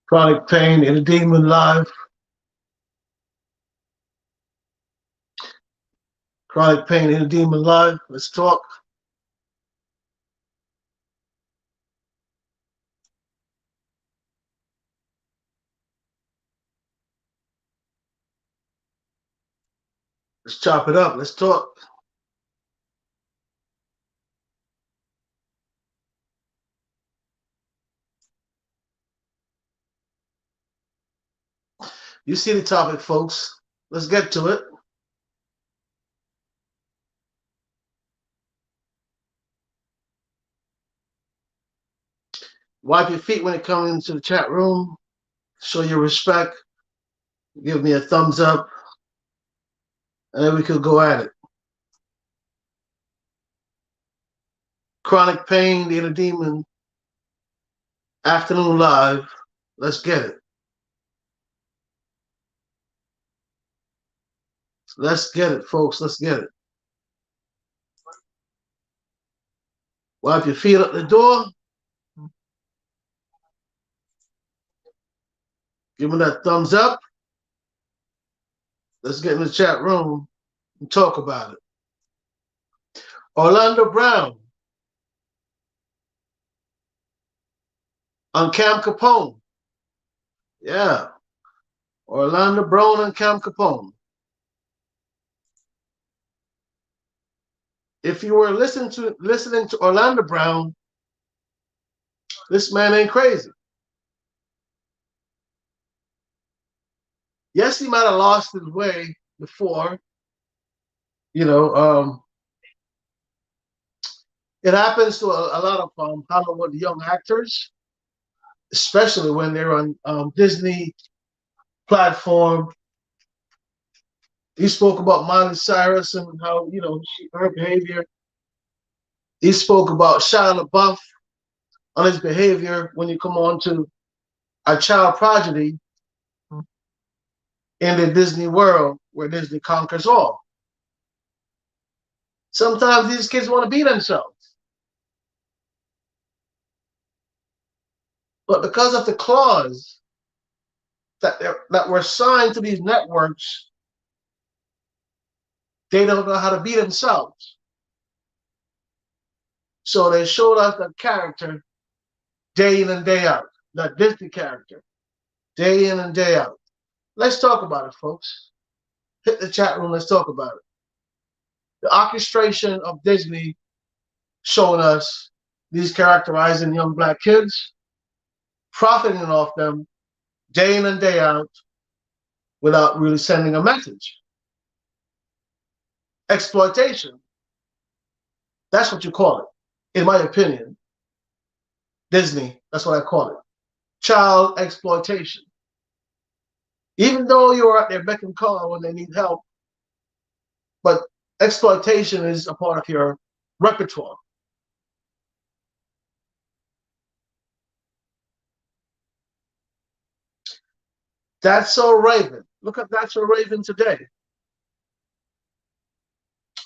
Chronic pain in a demon live. Chronic pain in a demon live. Let's talk. Let's chop it up. Let's talk. You see the topic, folks. Let's get to it. Wipe your feet when it comes into the chat room. Show your respect. Give me a thumbs up. And then we could go at it. Chronic pain, the inner demon. Afternoon live. Let's get it. Let's get it, folks. Let's get it. Wipe your feet up the door. Give me that thumbs up. Let's get in the chat room and talk about it. Orlando Brown on Cam Capone. Yeah. Orlando Brown and Cam Capone. If you were listening to Orlando Brown, this man ain't crazy. Yes, he might have lost his way before. You know, it happens to a lot of Hollywood young actors, especially when they're on Disney platform. He spoke about Miley Cyrus and how, you know, her behavior. He spoke about Shia LaBeouf on his behavior when you come on to a child prodigy in the Disney world where Disney conquers all. Sometimes these kids want to be themselves. But because of the clause that were signed to these networks, they don't know how to be themselves. So they showed us that character day in and day out, that Disney character, day in and day out. Let's talk about it, folks. Hit the chat room, let's talk about it. The orchestration of Disney showing us these characterizing young black kids, profiting off them day in and day out without really sending a message. Exploitation. That's what you call it, in my opinion. Disney, that's what I call it. Child exploitation. Even though you're at their beck and call when they need help, but exploitation is a part of your repertoire. That's So Raven. Look at That's So Raven today.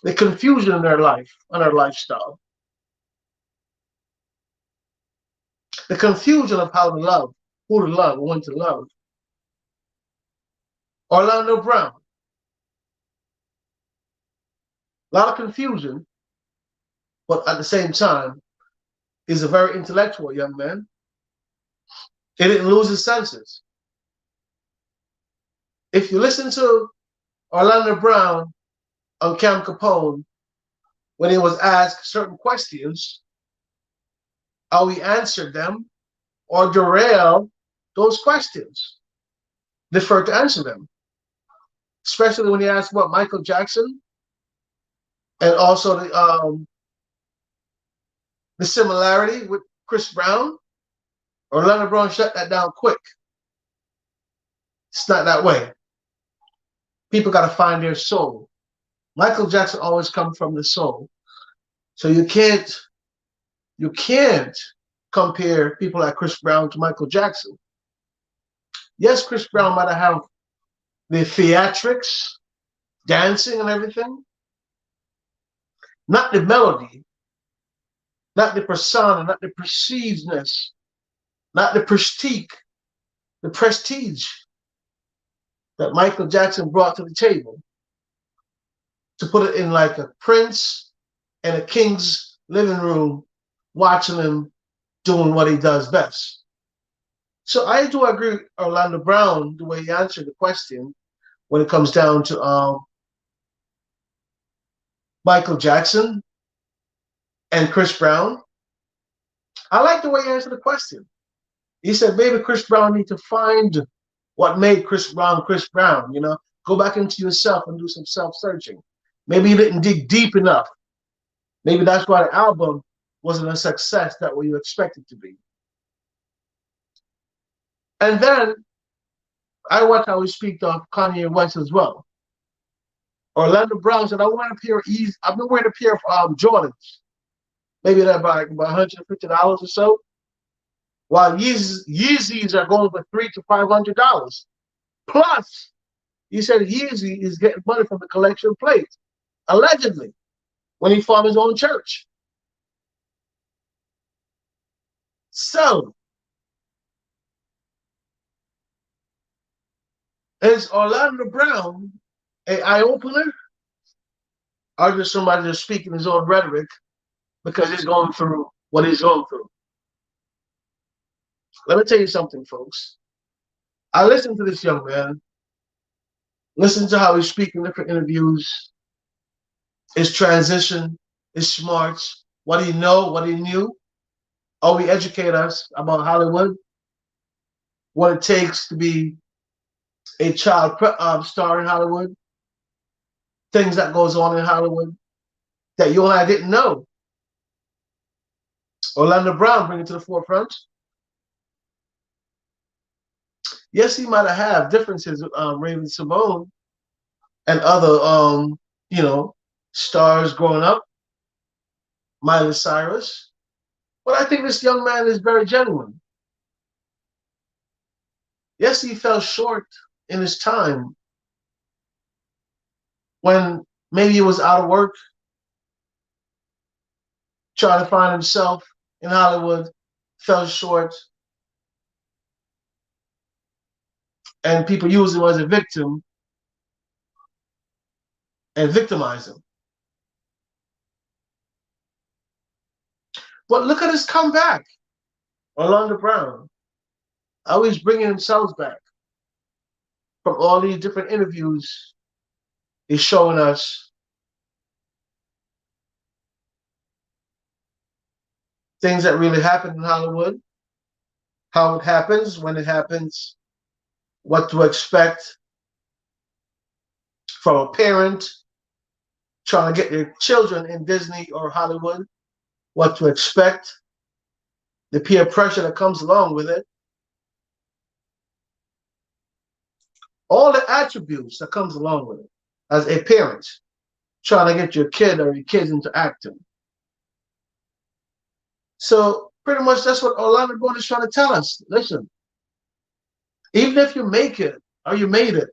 The confusion in their life and their lifestyle. The confusion of how to love, who to love, when to love. Orlando Brown. A lot of confusion, but at the same time, he's a very intellectual young man. He didn't lose his senses. If you listen to Orlando Brown on Cam Capone, when he was asked certain questions, how he answered them or derailed those questions, deferred to answer them. Especially when he asked about Michael Jackson and also the similarity with Chris Brown. Orlando Brown shut that down quick. It's not that way. People got to find their soul. Michael Jackson always comes from the soul. So you can't compare people like Chris Brown to Michael Jackson. Yes, Chris Brown might have the theatrics, dancing and everything. Not the melody, not the persona, not the perceivedness, not the prestige the prestige that Michael Jackson brought to the table, to put it in like a prince and a king's living room, watching him doing what he does best. So I do agree with Orlando Brown, the way he answered the question when it comes down to Michael Jackson and Chris Brown. I like the way he answered the question. He said maybe Chris Brown need to find what made Chris Brown Chris Brown, you know, go back into yourself and do some self-searching. Maybe you didn't dig deep enough. Maybe that's why the album wasn't a success that way you expected to be. And then I watched how he speak of Kanye West as well. Orlando Brown said, I want a pair of easy. I've been wearing a pair of Jordans. Maybe they're about $150 or so. While Yeezys are going for $300 to $500. Plus, he said Yeezy is getting money from the collection plate, allegedly, when he formed his own church. So, is Orlando Brown an eye-opener? Or just somebody just speaking his own rhetoric because he's going through what he's going through? Let me tell you something, folks. I listened to this young man, listen to how he's speaking in different interviews, his transition, his smarts, what he know, what he knew, how he educate us about Hollywood, what it takes to be a child star in Hollywood, things that goes on in Hollywood that you and I didn't know. Orlando Brown bring it to the forefront. Yes, he might have differences with Raven-Symoné and other, you know, stars growing up, Miley Cyrus. But I think this young man is very genuine. Yes, he fell short in his time when maybe he was out of work, trying to find himself in Hollywood, fell short, and people use him as a victim and victimize him. But look at his comeback, Orlando Brown. How he's bringing himself back from all these different interviews. He's showing us things that really happen in Hollywood, how it happens, when it happens, what to expect from a parent trying to get their children in Disney or Hollywood, what to expect, the peer pressure that comes along with it, all the attributes that comes along with it as a parent trying to get your kid or your kids into acting. So pretty much that's what Orlando Brown is trying to tell us. Listen, even if you make it or you made it,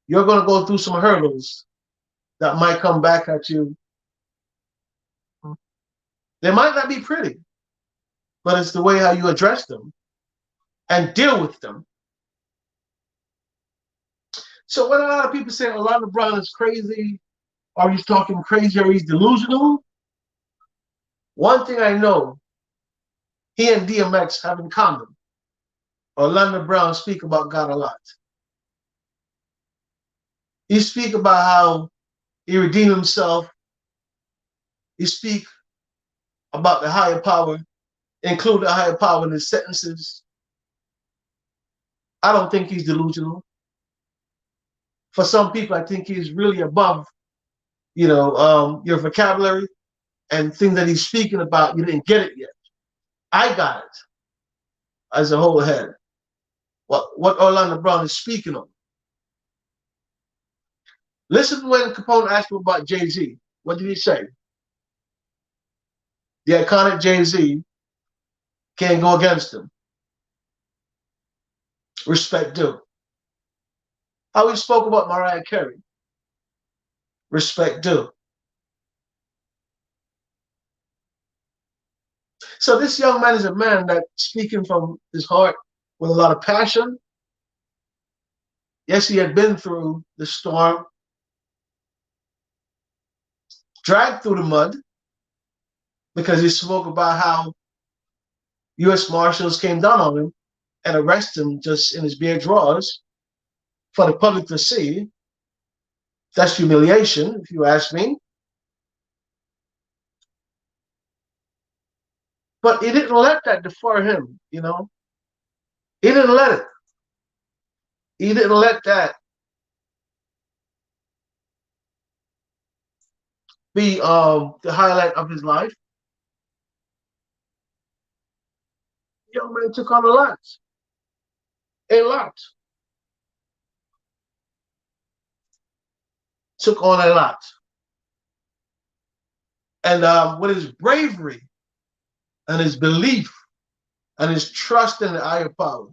you're going to go through some hurdles that might come back at you. They might not be pretty, but it's the way how you address them and deal with them. So when a lot of people say Orlando Brown is crazy, or he's talking crazy, or he's delusional, one thing I know he and DMX have in common. Orlando Brown speak about God a lot. He speak about how he redeemed himself. He speak about the higher power, include the higher power in his sentences. I don't think he's delusional. For some people, I think he's really above, you know, your vocabulary and things that he's speaking about. You didn't get it yet. I got it as a whole head. What Orlando Brown is speaking on. Listen when Capone asked him about Jay-Z. What did he say? The iconic Jay-Z can't go against him. Respect due. How he spoke about Mariah Carey. Respect due. So this young man is a man that speaking from his heart, with a lot of passion. Yes, he had been through the storm, dragged through the mud, because he spoke about how U.S. Marshals came down on him and arrested him just in his bare drawers for the public to see. That's humiliation, if you ask me. But he didn't let that defer him, you know. He didn't let it. He didn't let that be the highlight of his life. The young man took on a lot. A lot. Took on a lot. And with his bravery and his belief and his trust in the higher power,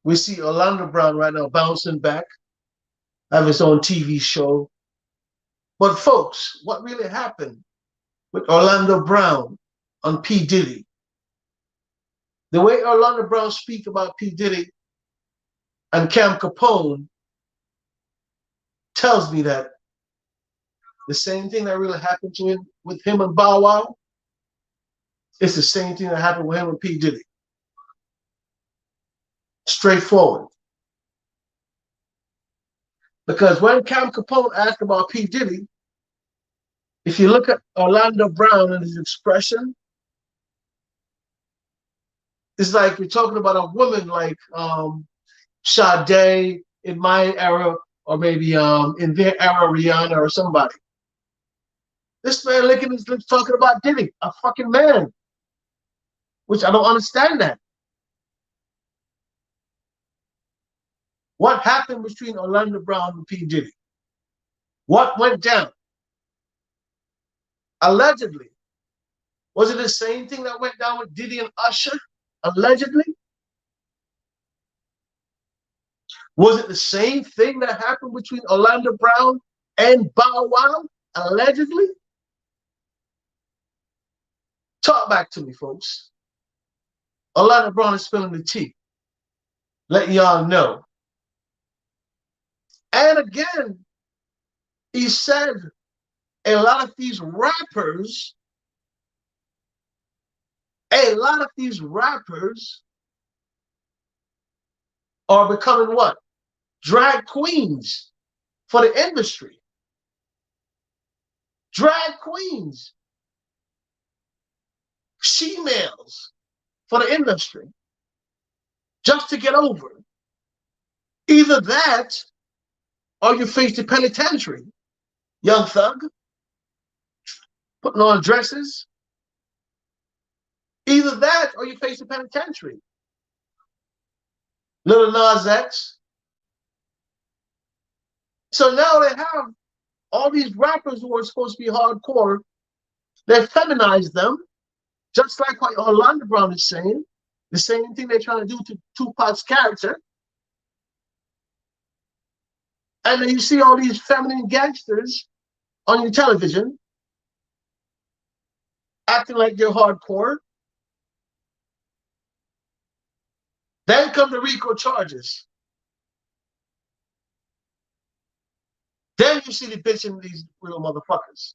we see Orlando Brown right now bouncing back, have his own TV show. But folks, what really happened with Orlando Brown on P Diddy? The way Orlando Brown speak about P Diddy and Cam Capone tells me that the same thing that really happened to him with him and Bow Wow, it's the same thing that happened with him and P Diddy. Straightforward. Because when Cam Capone asked about P Diddy, if you look at Orlando Brown and his expression, it's like you're talking about a woman like Sade in my era, or maybe in their era, Rihanna or somebody. This man looking is talking about Diddy, a fucking man, which I don't understand that. What happened between Orlando Brown and P Diddy? What went down? Allegedly. Was it the same thing that went down with Diddy and Usher? Allegedly? Was it the same thing that happened between Orlando Brown and Bow Wow? Allegedly? Talk back to me, folks. Orlando Brown is spilling the tea, letting y'all know. And again, he said a lot of these rappers are becoming what? Drag queens for the industry. Drag queens. She-males for the industry. Just to get over. Either that or you face the penitentiary. Young Thug. Putting on dresses. Either that or you face the penitentiary. Lil Nas X. So now they have all these rappers who are supposed to be hardcore. They feminize them, just like what Orlando Brown is saying. The same thing they're trying to do to Tupac's character. And then you see all these feminine gangsters on your television acting like they're hardcore. Then come the RICO charges. Then you see the bitch in these real motherfuckers.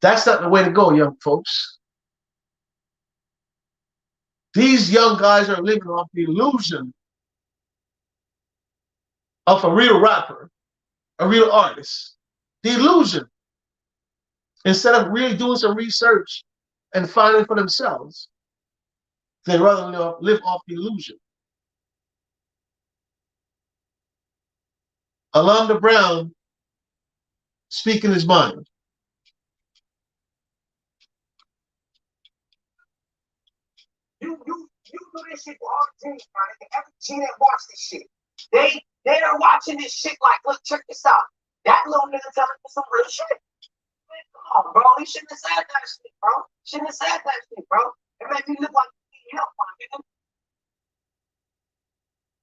That's not the way to go, young folks. These young guys are living off the illusion of a real rapper, a real artist. The illusion. Instead of really doing some research and finding for themselves, they'd rather live off the illusion. Orlando Brown speaking his mind. You do this shit for all the teams, man. Every team that watch this shit, they are watching this shit like, look, check this out. That little nigga telling me some real shit. Man, come on, bro. He shouldn't have said that shit, bro. Shouldn't have said that shit, bro. It made me look like he need help, my nigga.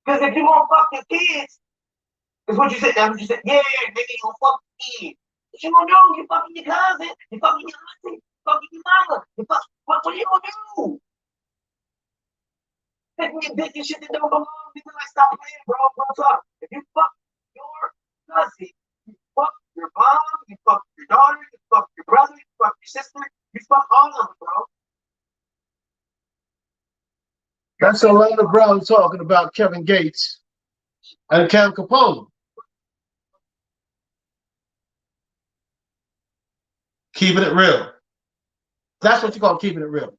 Because if you want to fuck your kids, is what you said. That's what you said. Yeah, nigga, you gonna fuck your kids. What you gonna do? You fucking your cousin. You fucking your auntie. You fucking your mama. You fuck. What are you gonna sucking dick and shit that don't belong. Nigga, like, stop playing, bro. Bro, talk. If you fuck your cousin, you fuck your mom, you fuck your daughter, you fuck your brother, you fuck your sister, you fuck all of them, bro. That's Orlando Brown talking about Kevin Gates and Cam Capone. Keeping it real. That's what you call keeping it real.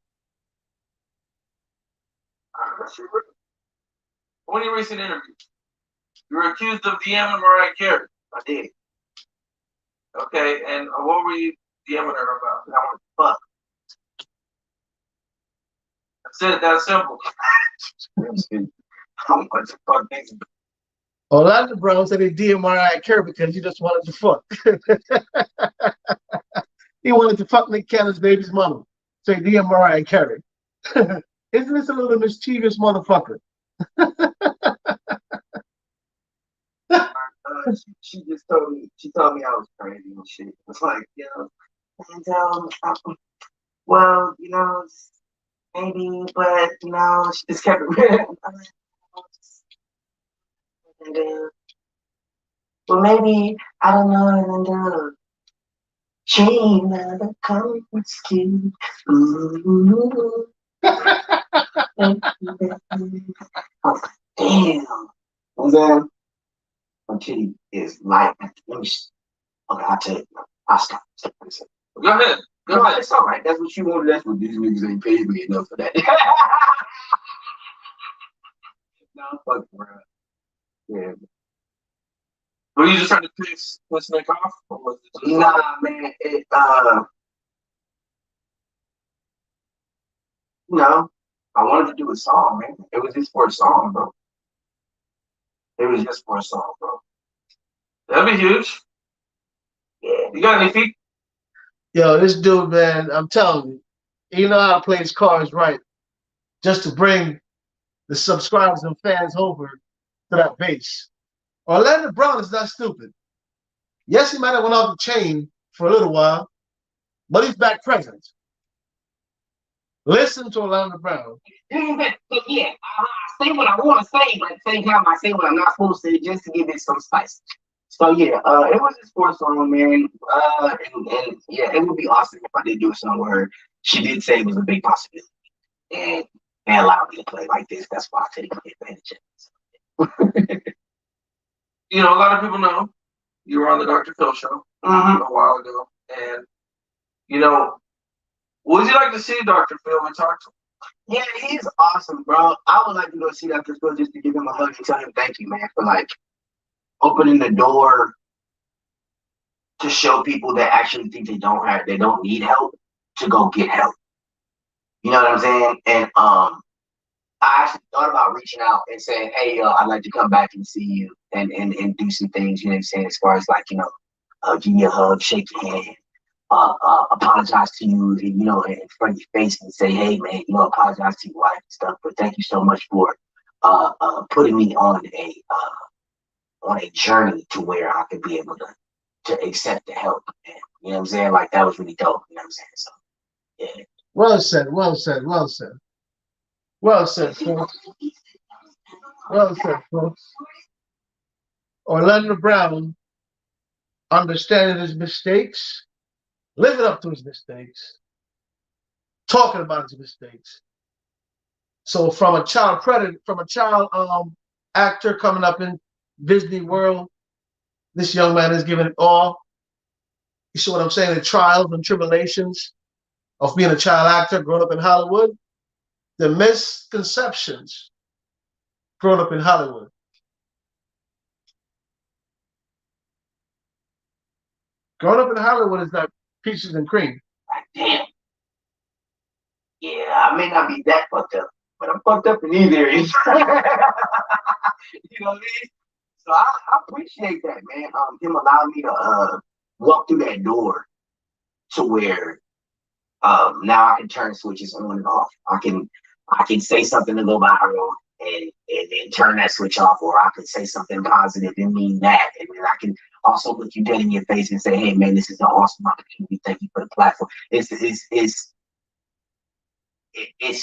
When you recent interview, you were accused of DMing Mariah Carey. I did. Okay, and what were you DMing her about? I want to fuck. That's it. That's simple. I want to fuck niggas. Orlando Brown said he DM Mariah Carey because he just wanted to fuck. He wanted to fuck Nick Cannon's baby's mama. So he DM Mariah Carey. Isn't this a little mischievous motherfucker? She just told me. She told me I was crazy and shit. It's like, you know, and well, you know, maybe, but you know, she just kept it real. And well, maybe I don't know. And she never comes to. Ooh. Oh, damn. And then my kitty is light. Let me. Okay, I'll tell you. I'll stop. Go ahead. No, it's all right. That's what you wanted. That's what these niggas ain't paid me enough for that. No, fuck around. Yeah. Were you just trying to piss Nick off? Or was it just Nah, man. No, I wanted to do a song, man. It was just for a song, bro. It was just for a song, bro. That'd be huge. Yeah. You got any feet? Yo, this dude, man, I'm telling you, he know how to play his cards right just to bring the subscribers and fans over to that base. Orlando Brown is not stupid. Yes, he might have went off the chain for a little while, but he's back present. Listen to Orlando Brown. But yeah, I say what I want to say, but at the same time, I say what I'm not supposed to just to give it some spice. So yeah, it was a sports song, man. And yeah, it would be awesome if I did do a song with her. She did say it was a big possibility, and they allowed me to play like this. That's why I take advantage of it. You know, a lot of people know you were on the Dr. Phil show a while ago, and you know, would you like to see Dr. Phil and talk to him? Yeah, he's awesome, bro. I would like to go see Dr. Phil just to give him a hug and tell him thank you, man, for like opening the door to show people that actually think they don't need help to go get help. You know what I'm saying? And I actually thought about reaching out and saying, hey, I'd like to come back and see you and do some things, you know what I'm saying, as far as like, you know, give you a hug, shake your hand, apologize to you, you know, in front of your face and say, hey, man, you know, apologize to your wife and stuff, but thank you so much for putting me on a journey to where I could be able to accept the help. And, you know what I'm saying? Like, that was really dope, you know what I'm saying? So, yeah. Well said, well said, well said. Well said, folks. Well said, folks. Orlando Brown, understanding his mistakes, living up to his mistakes, talking about his mistakes. So from a child actor coming up in Disney World, this young man is giving it all. You see what I'm saying? The trials and tribulations of being a child actor growing up in Hollywood, the misconceptions growing up in Hollywood. Growing up in Hollywood is not peaches and cream. Damn. Yeah, I may not be that fucked up, but I'm fucked up in these areas. You know what I mean? So I appreciate that, man. Him allowing me to walk through that door to where now I can turn switches on and off. I can say something to go viral and turn that switch off, or I can say something positive and mean that, and then I can also look you dead in your face and say, hey man, this is an awesome opportunity. Thank you for the platform. It's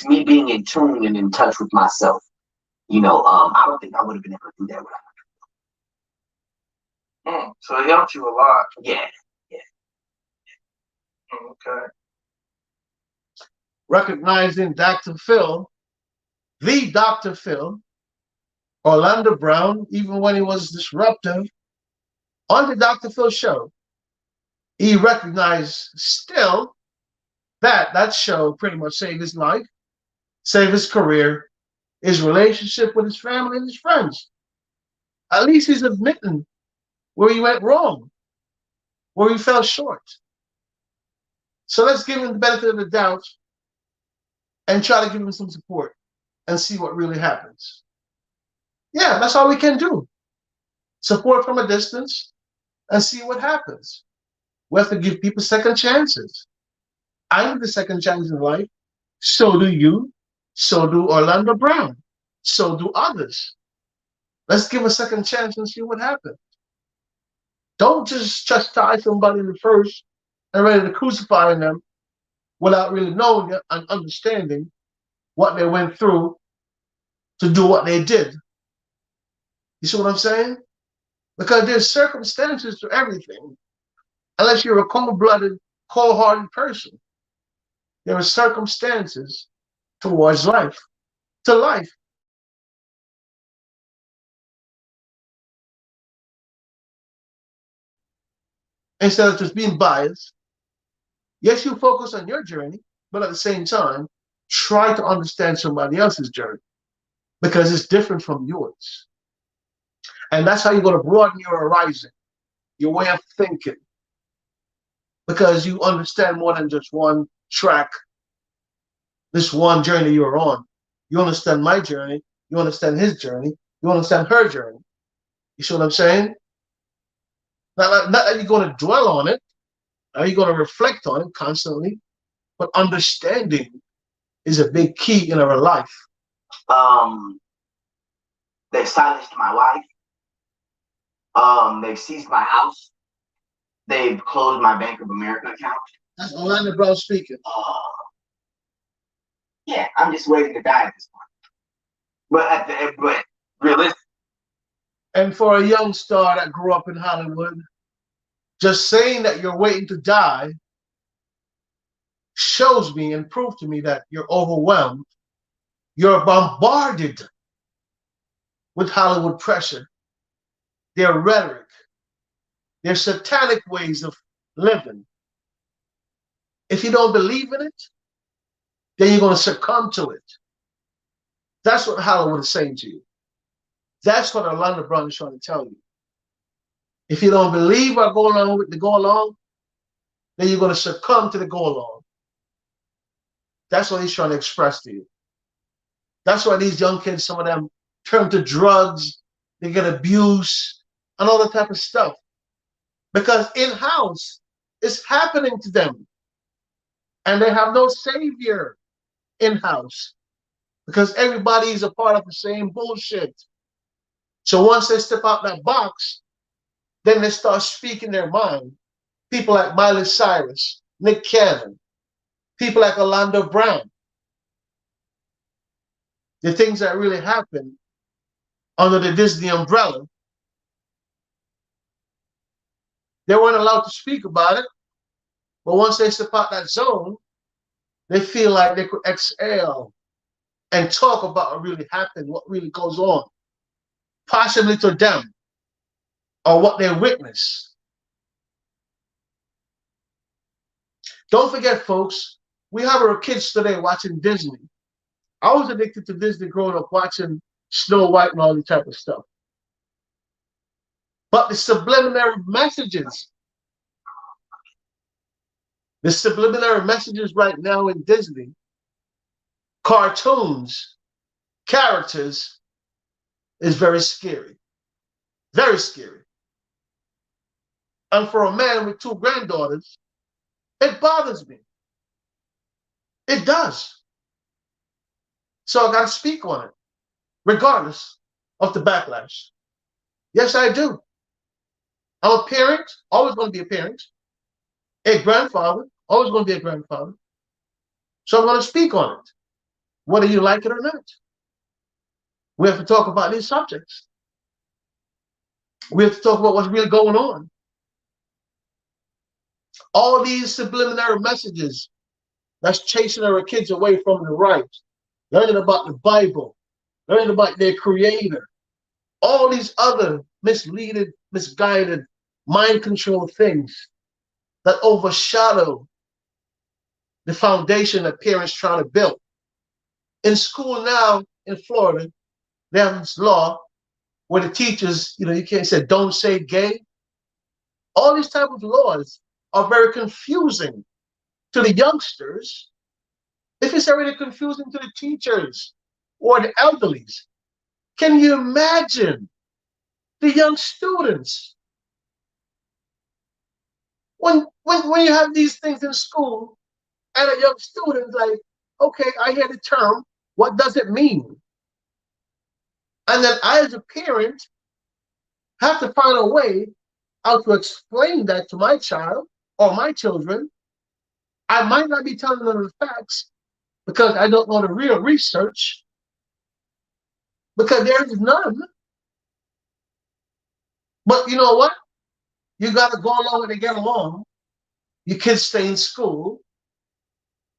me being in tune and in touch with myself. I don't think I would have been able to do that without So it helped you a lot. Yeah. Okay. Recognizing Dr. Phil, the Dr. Phil, Orlando Brown, even when he was disruptive, on the Dr. Phil show, he recognized still that that show pretty much saved his life, saved his career, his relationship with his family and his friends. At least he's admitting where he went wrong, where he fell short. So let's give him the benefit of the doubt and try to give him some support and see what really happens. Yeah, that's all we can do. Support from a distance and see what happens. We have to give people second chances. I need a second chance in life. So do you. So do Orlando Brown. So do others. Let's give a second chance and see what happens. Don't just chastise somebody in the first and ready to crucify them without really knowing it and understanding what they went through to do what they did. You see what I'm saying? Because there's circumstances to everything. Unless you're a cold-blooded, cold-hearted person, there are circumstances towards life, to life. Instead of just being biased, yes, you focus on your journey, but at the same time, try to understand somebody else's journey because it's different from yours. And that's how you're going to broaden your horizon, your way of thinking, because you understand more than just one track, this one journey you're on. You understand my journey, you understand his journey, you understand her journey. You see what I'm saying? Not that you're going to dwell on it, are you going to reflect on it constantly, but understanding is a big key in our life. They silenced my wife. They've seized my house. They've closed my Bank of America account. That's Orlando Brown speaking. Yeah, I'm just waiting to die at this point. But realistic. And for a young star that grew up in Hollywood, just saying that you're waiting to die shows me and proves to me that you're overwhelmed. You're bombarded with Hollywood pressure, their rhetoric, their satanic ways of living. If you don't believe in it, then you're going to succumb to it. That's what Hollywood is saying to you. That's what Orlando Brown is trying to tell you. If you don't believe or go along with the go along, then you're going to succumb to the go along. That's what he's trying to express to you. That's why these young kids, some of them turn to drugs, they get abuse, and all that type of stuff. Because in-house, it's happening to them. And they have no savior in-house. Because everybody is a part of the same bullshit. So once they step out that box, then they start speaking their mind. People like Miley Cyrus, Nick Cannon, people like Orlando Brown. The things that really happen under the Disney umbrella, they weren't allowed to speak about it. But once they step out that zone, they feel like they could exhale and talk about what really happened, what really goes on, possibly to them, or what they witness. Don't forget, folks, we have our kids today watching Disney. I was addicted to Disney growing up, watching Snow White and all this type of stuff. But the subliminary messages right now in Disney, cartoons, characters, is very scary. Very scary. And for a man with 2 granddaughters, it bothers me. It does. So I got to speak on it, regardless of the backlash. Yes, I do. I'm a parent, always going to be a parent. A grandfather, always going to be a grandfather. So I'm going to speak on it, whether you like it or not. We have to talk about these subjects. We have to talk about what's really going on. All these subliminary messages that's chasing our kids away from the right, learning about the Bible, learning about their creator, all these other misleading, misguided, mind control things that overshadow the foundation that parents trying to build. In school now in Florida, they have this law where the teachers, you can't say don't say gay. All these type of laws are very confusing to the youngsters. If it's already confusing to the teachers or the elderlies, can you imagine the young students? When you have these things in school and a young student's like, okay, I hear the term, what does it mean? And then I, as a parent, have to find a way how to explain that to my child or my children. I might not be telling them the facts because I don't know the real research, because there is none. But you know what? You got to go along and get along. Your kids stay in school.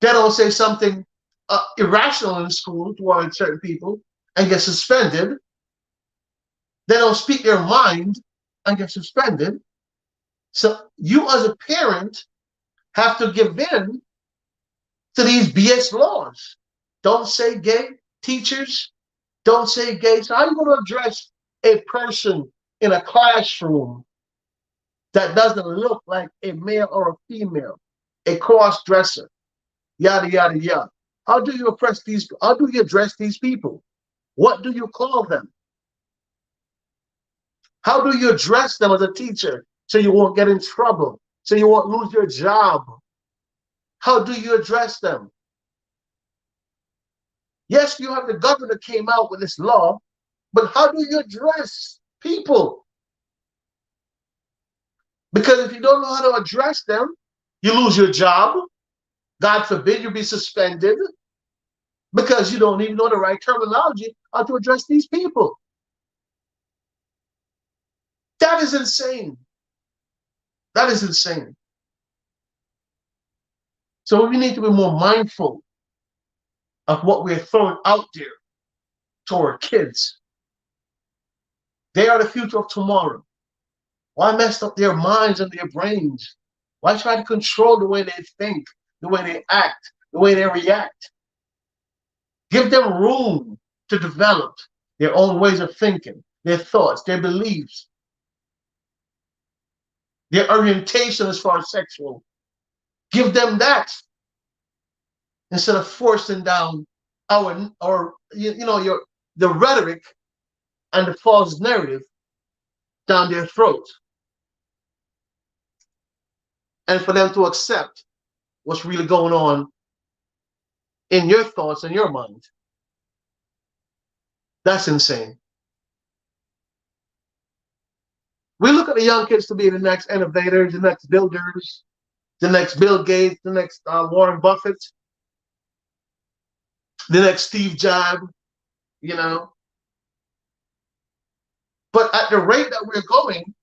They don't say something irrational in school toward certain people and get suspended. They don't speak their mind and get suspended. So you as a parent have to give in to these BS laws. Don't say gay. Teachers, don't say gay. So how are you going to address a person in a classroom that doesn't look like a male or a female, a cross-dresser, yada, yada, yada? How do you address these people? What do you call them? How do you address them as a teacher so you won't get in trouble, so you won't lose your job? How do you address them? Yes, you have the governor came out with this law, but how do you address people? Because if you don't know how to address them, you lose your job. God forbid you be suspended because you don't even know the right terminology how to address these people. That is insane. That is insane. So we need to be more mindful of what we're throwing out there to our kids. They are the future of tomorrow. Why mess up their minds and their brains? Why try to control the way they think, the way they act, the way they react? Give them room to develop their own ways of thinking, their thoughts, their beliefs, their orientation as far as sexual. Give them that instead of forcing down the rhetoric and the false narrative down their throats, and for them to accept what's really going on in your thoughts and your mind. That's insane. We look at the young kids to be the next innovators, the next builders, the next Bill Gates, the next Warren Buffett, the next Steve Jobs, But at the rate that we're going,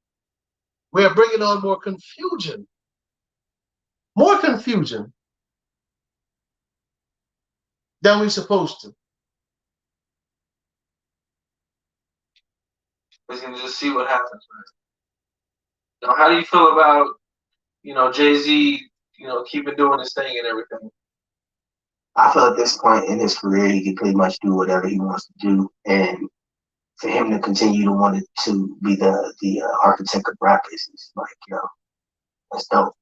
we're bringing on more confusion. More confusion than we're supposed to. We're going to just see what happens, man. How do you feel about, Jay-Z, keeping doing his thing and everything? I feel at this point in his career, he can pretty much do whatever he wants to do, and for him to continue to want to be the architect of rap is like, that's dope.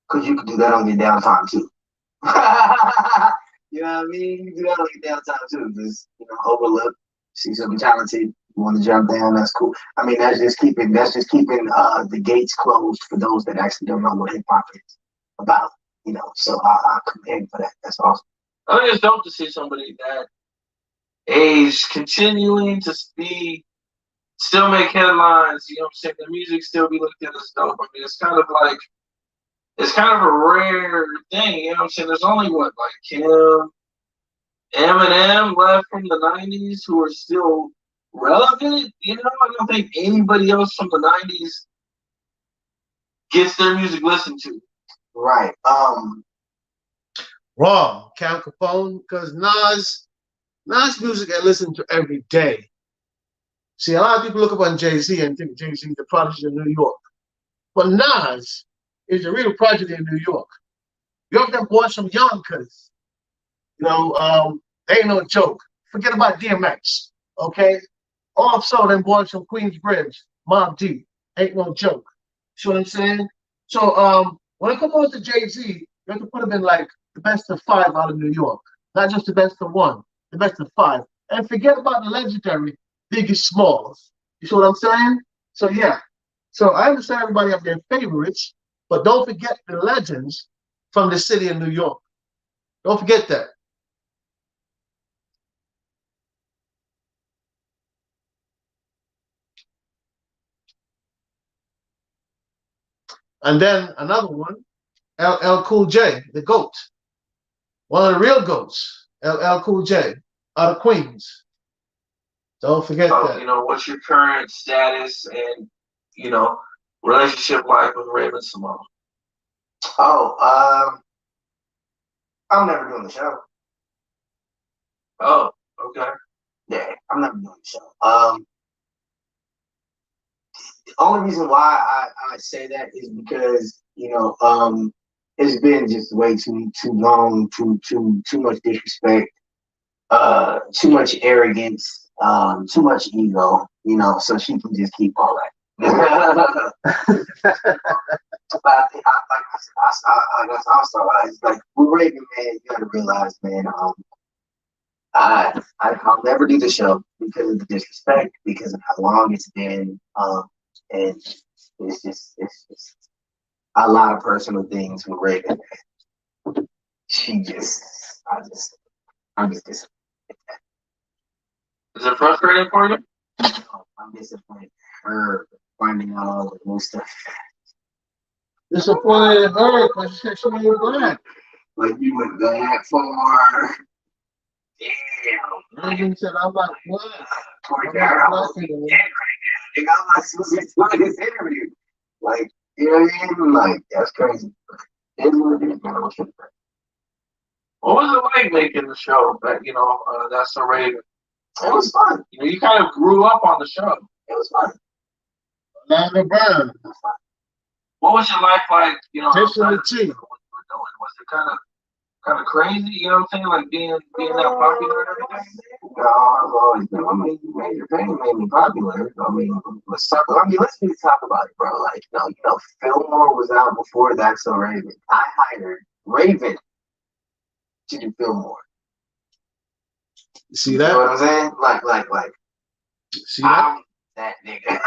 Because you can do that on your downtime too. You know what I mean? You can do that on your downtime too. Just overlook, see something talented, you want to jump down, that's cool. I mean, that's just keeping the gates closed for those that actually don't know what hip hop is about. So I commend for that. That's awesome. I think it's dope to see somebody that age continuing to still make headlines. You know what I'm saying? The music still be looked at as dope. I mean, it's kind of a rare thing. You know what I'm saying? There's only Kim, Eminem left from the '90s who are still relevant. You know, I don't think anybody else from the '90s gets their music listened to. Right. Wrong. Count Capone, because Nas music I listen to every day. See, a lot of people look up on Jay-Z and think Jay-Z is the prodigy of New York. But Nas is a real prodigy in New York. You have them boys from Yonkers. They ain't no joke. Forget about DMX, okay? Also, them boys from Queensbridge, Mob D, ain't no joke. See what I'm saying? So when it comes on to Jay-Z, you have to put him in like the best of 5 out of New York, not just the best of 1, the best of 5. And forget about the legendary Biggie Smalls. You see what I'm saying? So yeah. So I understand everybody have their favorites, but don't forget the legends from the city of New York. Don't forget that. And then another one, LL Cool J, the GOAT. One of the real GOATs, LL Cool J, out of Queens. Don't forget that. You know, what's your current status and, you know, relationship like with Raven Simone? Oh, I'm never doing the show. Oh, okay. Yeah, I'm never doing the show. The only reason why I say that is because, it's been just way too long, too much disrespect, too much arrogance, too much ego, so she can just keep all that. But I think, I'll start like with Raven, man. You gotta realize, man. I'll never do the show because of the disrespect, because of how long it's been, and it's just a lot of personal things with Raven. She just, I'm just disappointed. Is it frustrating for you? I'm disappointed in her finding out all the new stuff. Disappointed in her because she ain't black. Like you went back for. Damn. Raven said, I'm not black. I'm not black anymore. I'm not supposed to be doing this interview. Like, you know what I mean? Like, that's crazy. It's what it is, man. What was it like making the show? That's so Raven. It was fun. You know, you kind of grew up on the show. It was fun. Orlando Brown. What was your life like? You know, Taste of the outside tea. of what you were doing? Was it kind of crazy? You know what I'm saying? Like being that popular and everything. No, I've always been. I mean, Major Payne made me popular. I mean, let's just talk about it, bro. Like, Fillmore was out before That's So Raven. I hired Raven to do Fillmore. You see that? You know what I'm saying? Like. See that? I'm that nigga.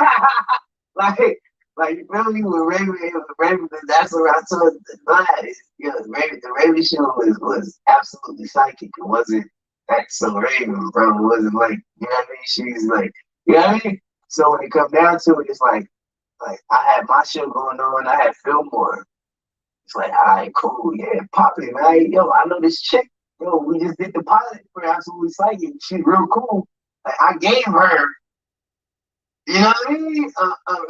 like you feel me? With Raven, that's what I told the the Raven show was absolutely psychic. It wasn't That's So Raven, bro. It wasn't like, you know what I mean? She's like, you know what I mean? So when it comes down to it, it's like I had my show going on, I had Fillmore. It's like, all right, cool, yeah, popping, man. Yo, I know this chick. Yo, we just did the pilot for Absolutely Psychic. She's real cool. Like, I gave her, you know what I mean?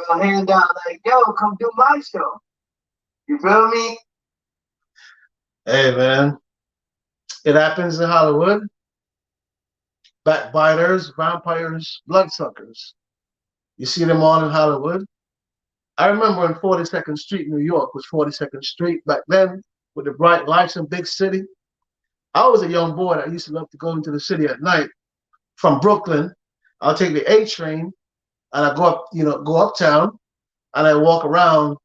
A handout, like, yo, come do my show. You feel me? Hey, man. It happens in Hollywood. Backbiters, vampires, bloodsuckers. You see them all in Hollywood. I remember in 42nd Street, New York was 42nd Street back then with the bright lights in big city. I was a young boy that used to love to go into the city at night from Brooklyn. I'll take the A train and I go uptown and I walk around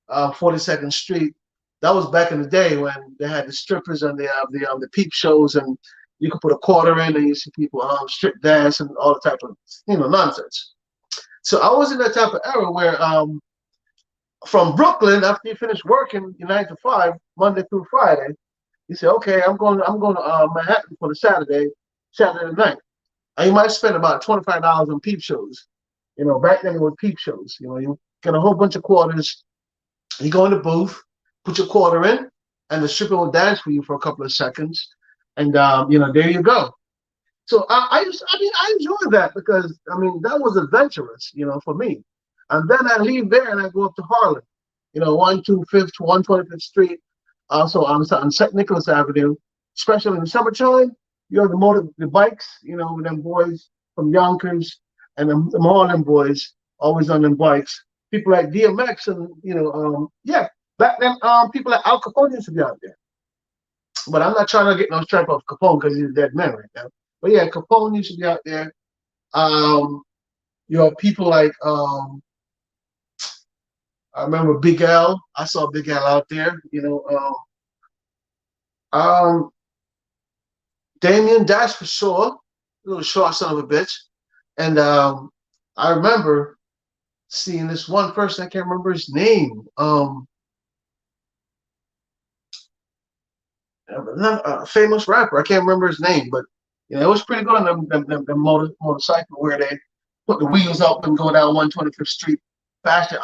42nd Street. That was back in the day when they had the strippers and the peep shows, and you could put a quarter in and you see people strip dance and all the type of nonsense. So I was in that type of era where from Brooklyn, after you finish working your 9 to 5, Monday through Friday, you say, okay, I'm going to Manhattan for the Saturday night. And you might spend about $25 on peep shows. Back then it was peep shows. You get a whole bunch of quarters. You go in the booth, put your quarter in, and the stripper will dance for you for a couple of seconds. And there you go. So I enjoy that because that was adventurous, for me. And then I leave there and I go up to Harlem, 125th to 125th Street, also on St. Nicholas Avenue, especially in the summertime. You have the bikes, with them boys from Yonkers and them Harlem boys always on them bikes. People like DMX and yeah, back then people like Al Capone used to be out there. But I'm not trying to get no stripe off Capone because he's a dead man right now. But yeah, Capone used to be out there. Um, people like I remember Big L. I saw Big L out there. Damien Dash for sure, little short son of a bitch. And I remember seeing this one person. I can't remember his name. A famous rapper. I can't remember his name, but it was pretty good on them motorcycle where they put the wheels up and go down 125th Street faster.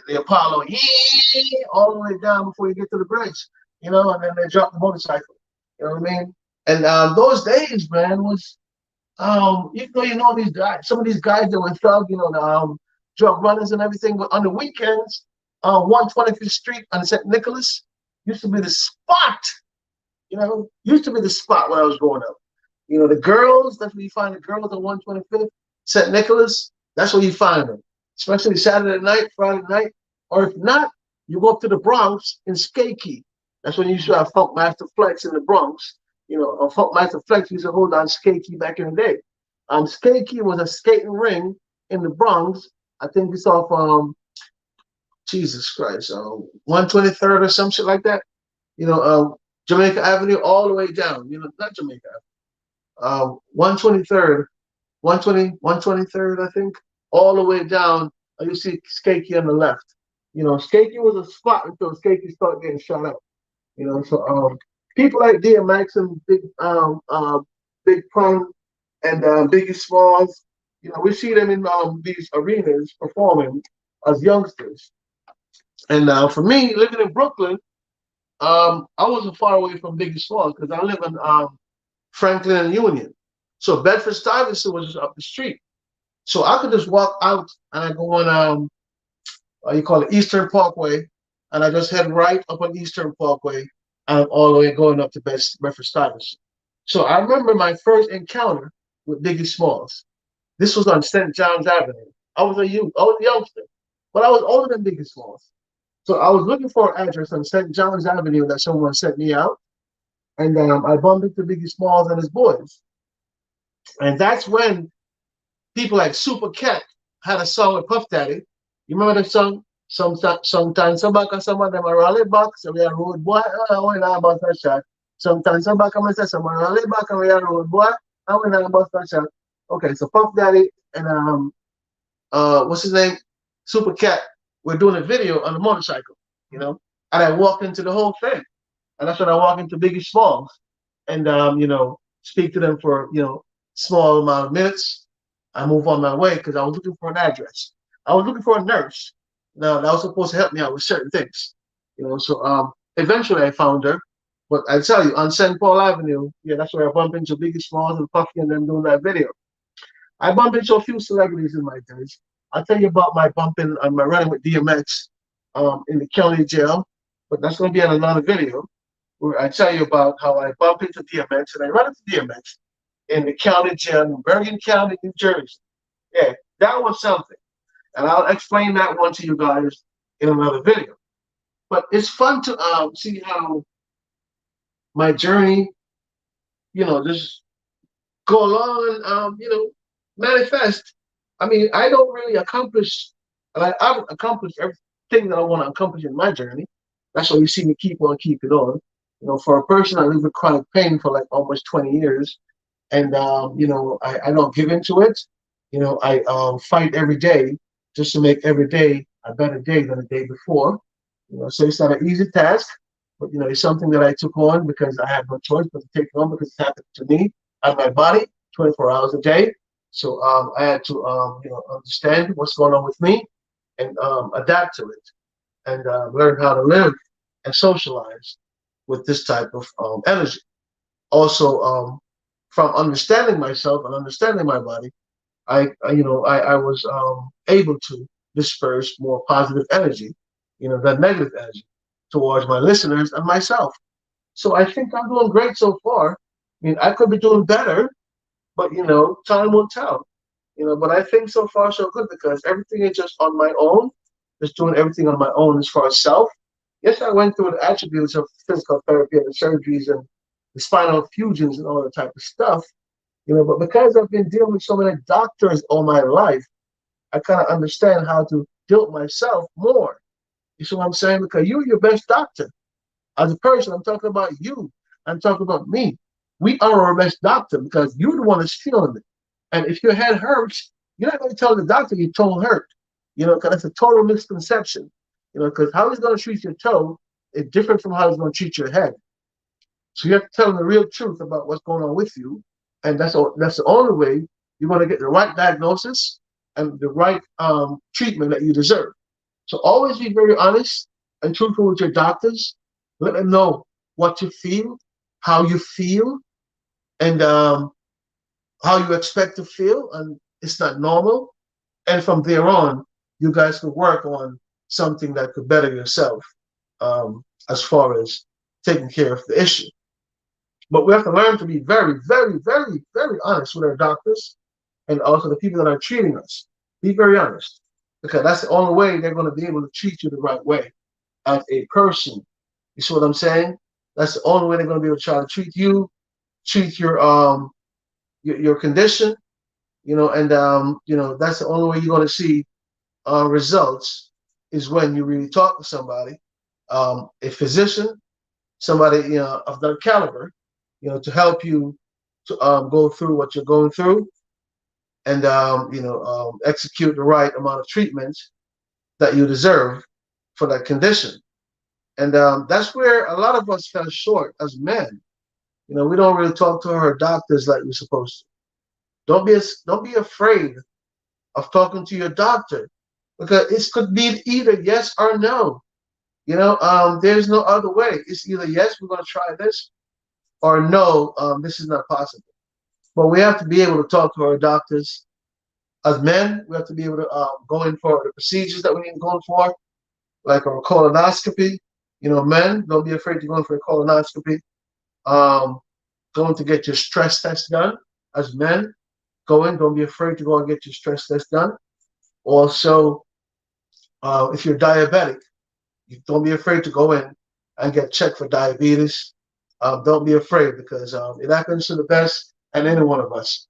The Apollo, yeah, all the way down before you get to the bridge, and then they drop the motorcycle. You know what I mean? And those days, man, was even though these guys, some of these guys that were thug, the drug runners and everything, but on the weekends, 125th Street on St. Nicholas used to be the spot. Used to be the spot when I was growing up. The girls, that's where you find the girls on 125th, St. Nicholas, that's where you find them. Especially Saturday night, Friday night, or if not, you go up to the Bronx in Skakey. That's when you used to have Funk Master Flex in the Bronx. Funk Master Flex used to hold on Skakey back in the day. Skakey was a skating ring in the Bronx. I think it's off Jesus Christ, 123rd or some shit like that. Jamaica Avenue all the way down. Not Jamaica Avenue. 123rd, 123rd, I think, all the way down. You see Skakey on the left. Skakey was a spot until Skakey started getting shot up. So people like DMX and Big Pun and Biggie Smalls, we see them in these arenas performing as youngsters. And for me, living in Brooklyn, I wasn't far away from Biggie Smalls because I live in Franklin and Union. So Bedford Stuyvesant was just up the street. So I could just walk out and I go on you call it Eastern Parkway, and I just head right up on Eastern Parkway and all the way going up to Bedford Stuyvesant. So I remember my first encounter with Biggie Smalls. This was on St. John's Avenue. I was a youngster, but I was older than Biggie Smalls. So I was looking for an address on St. John's Avenue that someone sent me out, and I bumped into Biggie Smalls and his boys. And that's when people like Super Cat had a song with Puff Daddy. You remember the song? Sometimes some back and some of them are rally back, so we are road boy, we not bust a shot. Sometimes some back and say some are rally back and we are road boy, and we not bust a shot. Okay, so Puff Daddy and what's his name? Super Cat were doing a video on a motorcycle, and I walked into the whole thing. And that's when I walked into Biggie Smalls and speak to them for small amount of minutes. I move on my way because I was looking for an address. I was looking for a nurse. Now that was supposed to help me out with certain things, So eventually I found her. But I tell you, on St. Paul Avenue, yeah, that's where I bumped into Biggie Smalls and Puffy and them doing that video. I bumped into a few celebrities in my days. I'll tell you about my bumping on my running with DMX in the county jail, but that's going to be on another video where I tell you about how I bumped into DMX and I run into DMX in the county jail in Bergen County, New Jersey. Yeah, that was something. And I'll explain that one to you guys in another video. But it's fun to see how my journey, just go along and, manifest. I mean, I don't really accomplish, I've accomplished everything that I want to accomplish in my journey. That's why you see me keep on keeping on. For a person, I live with chronic pain for like almost 20 years. And, I don't give into it. I fight every day just to make every day a better day than the day before. So it's not an easy task, but, it's something that I took on because I had no choice but to take it on because it's happened to me and my body 24 hours a day. So I had to, understand what's going on with me and adapt to it and learn how to live and socialize with this type of energy. also from understanding myself and understanding my body, I was able to disperse more positive energy, than negative energy towards my listeners and myself. So I think I'm doing great so far. I mean, I could be doing better, but time will tell. But I think so far so good because everything is just on my own, just doing everything on my own as far as self. Yes, I went through the attributes of physical therapy and the surgeries and the spinal fusions and all that type of stuff. But because I've been dealing with so many doctors all my life, I kind of understand how to deal with myself more. You see what I'm saying? Because you're your best doctor. As a person, I'm talking about you. I'm talking about me. We are our best doctor because you're the one that's feeling it. And if your head hurts, you're not going to tell the doctor your toe hurt. Because that's a total misconception. Because how he's going to treat your toe is different from how he's going to treat your head. So you have to tell them the real truth about what's going on with you, and that's the only way you're going to get the right diagnosis and the right treatment that you deserve. So always be very honest and truthful with your doctors. Let them know what you feel, how you feel, and how you expect to feel, and it's not normal. And from there on, you guys could work on something that could better yourself as far as taking care of the issue. But we have to learn to be very, very, very, very honest with our doctors and also the people that are treating us. Be very honest because that's the only way they're going to be able to treat you the right way as a person. You see what I'm saying? That's the only way they're going to be able to try to treat you, treat your condition, and that's the only way you're going to see results is when you really talk to somebody, a physician, somebody of that caliber, to help you to go through what you're going through and execute the right amount of treatment that you deserve for that condition. And that's where a lot of us fell short as men. We don't really talk to our doctors like we're supposed to. Don't be afraid of talking to your doctor because it could be either yes or no. There's no other way. It's either yes, we're going to try this, or no, this is not possible. But we have to be able to talk to our doctors. As men, we have to be able to go in for the procedures that we need to go in for, like a colonoscopy. Men, don't be afraid to go in for a colonoscopy. Going to get your stress test done. As men, don't be afraid to go and get your stress test done. Also, if you're diabetic, don't be afraid to go in and get checked for diabetes. Don't be afraid because it happens to the best and any one of us.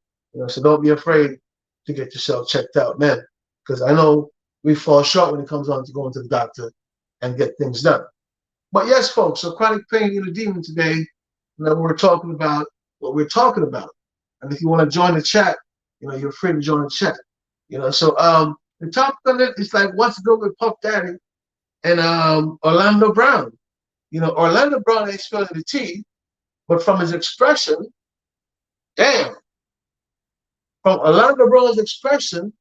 So don't be afraid to get yourself checked out, men, because I know we fall short when it comes on to going to the doctor and get things done. But yes, folks, so chronic pain in the demon today, we're talking about what we're talking about. And if you want to join the chat, you're free to join the chat. So the topic on it is like what's good with Puff Daddy and Orlando Brown. Orlando Brown ain't spilling the tea, but from his expression, damn, from Orlando Brown's expression,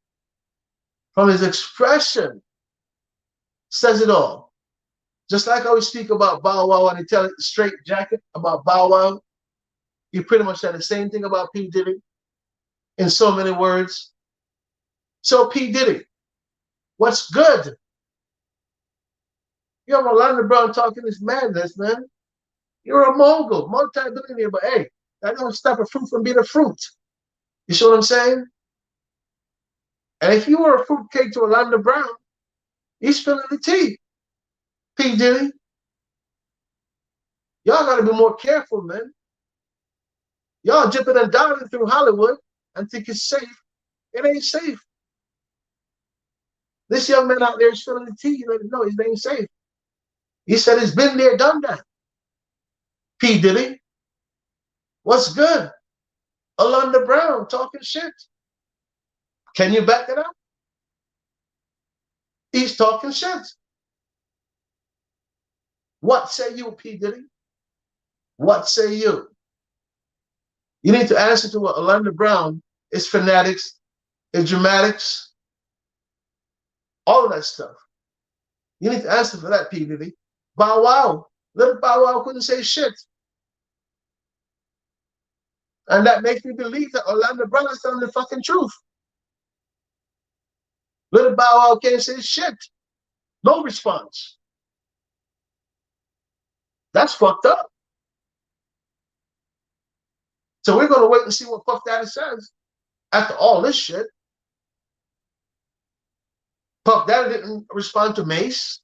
says it all. Just like how we speak about Bow Wow and he tell it straight jacket about Bow Wow, he pretty much said the same thing about P Diddy in so many words. So P Diddy, what's good? You have Orlando Brown talking this madness, man. You're a mogul, multi-billionaire, but hey, that don't stop a fruit from being a fruit. You see what I'm saying? And if you were a fruitcake to Orlando Brown, he's spilling the tea. P. Diddy, y'all got to be more careful, man. Y'all dipping and diving through Hollywood and think it's safe. It ain't safe. This young man out there is spilling the tea. You let him know it ain't safe. He said he's been there, done that. P. Diddy, what's good? Orlando Brown talking shit. Can you back it up? He's talking shit. What say you, P. Diddy? What say you? You need to answer to what Orlando Brown is fanatics, is dramatics, all of that stuff. You need to answer for that, P. Diddy. Bow Wow. Little Bow Wow couldn't say shit. And that makes me believe that Orlando Brown is telling the fucking truth. Little Bow Wow can't say shit. No response. That's fucked up. So we're going to wait and see what Puff Daddy says after all this shit. Puff Daddy didn't respond to Mace.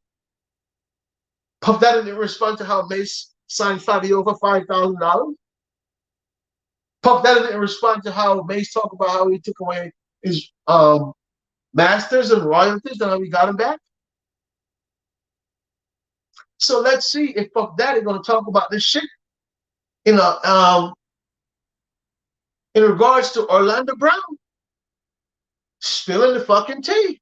Puff Daddy didn't respond to how Mace signed Fabio for $5,000. Puff Daddy didn't respond to how Mace talked about how he took away his masters and royalties and how he got him back. So let's see if Puff Daddy going to talk about this shit in regards to Orlando Brown spilling the fucking tea.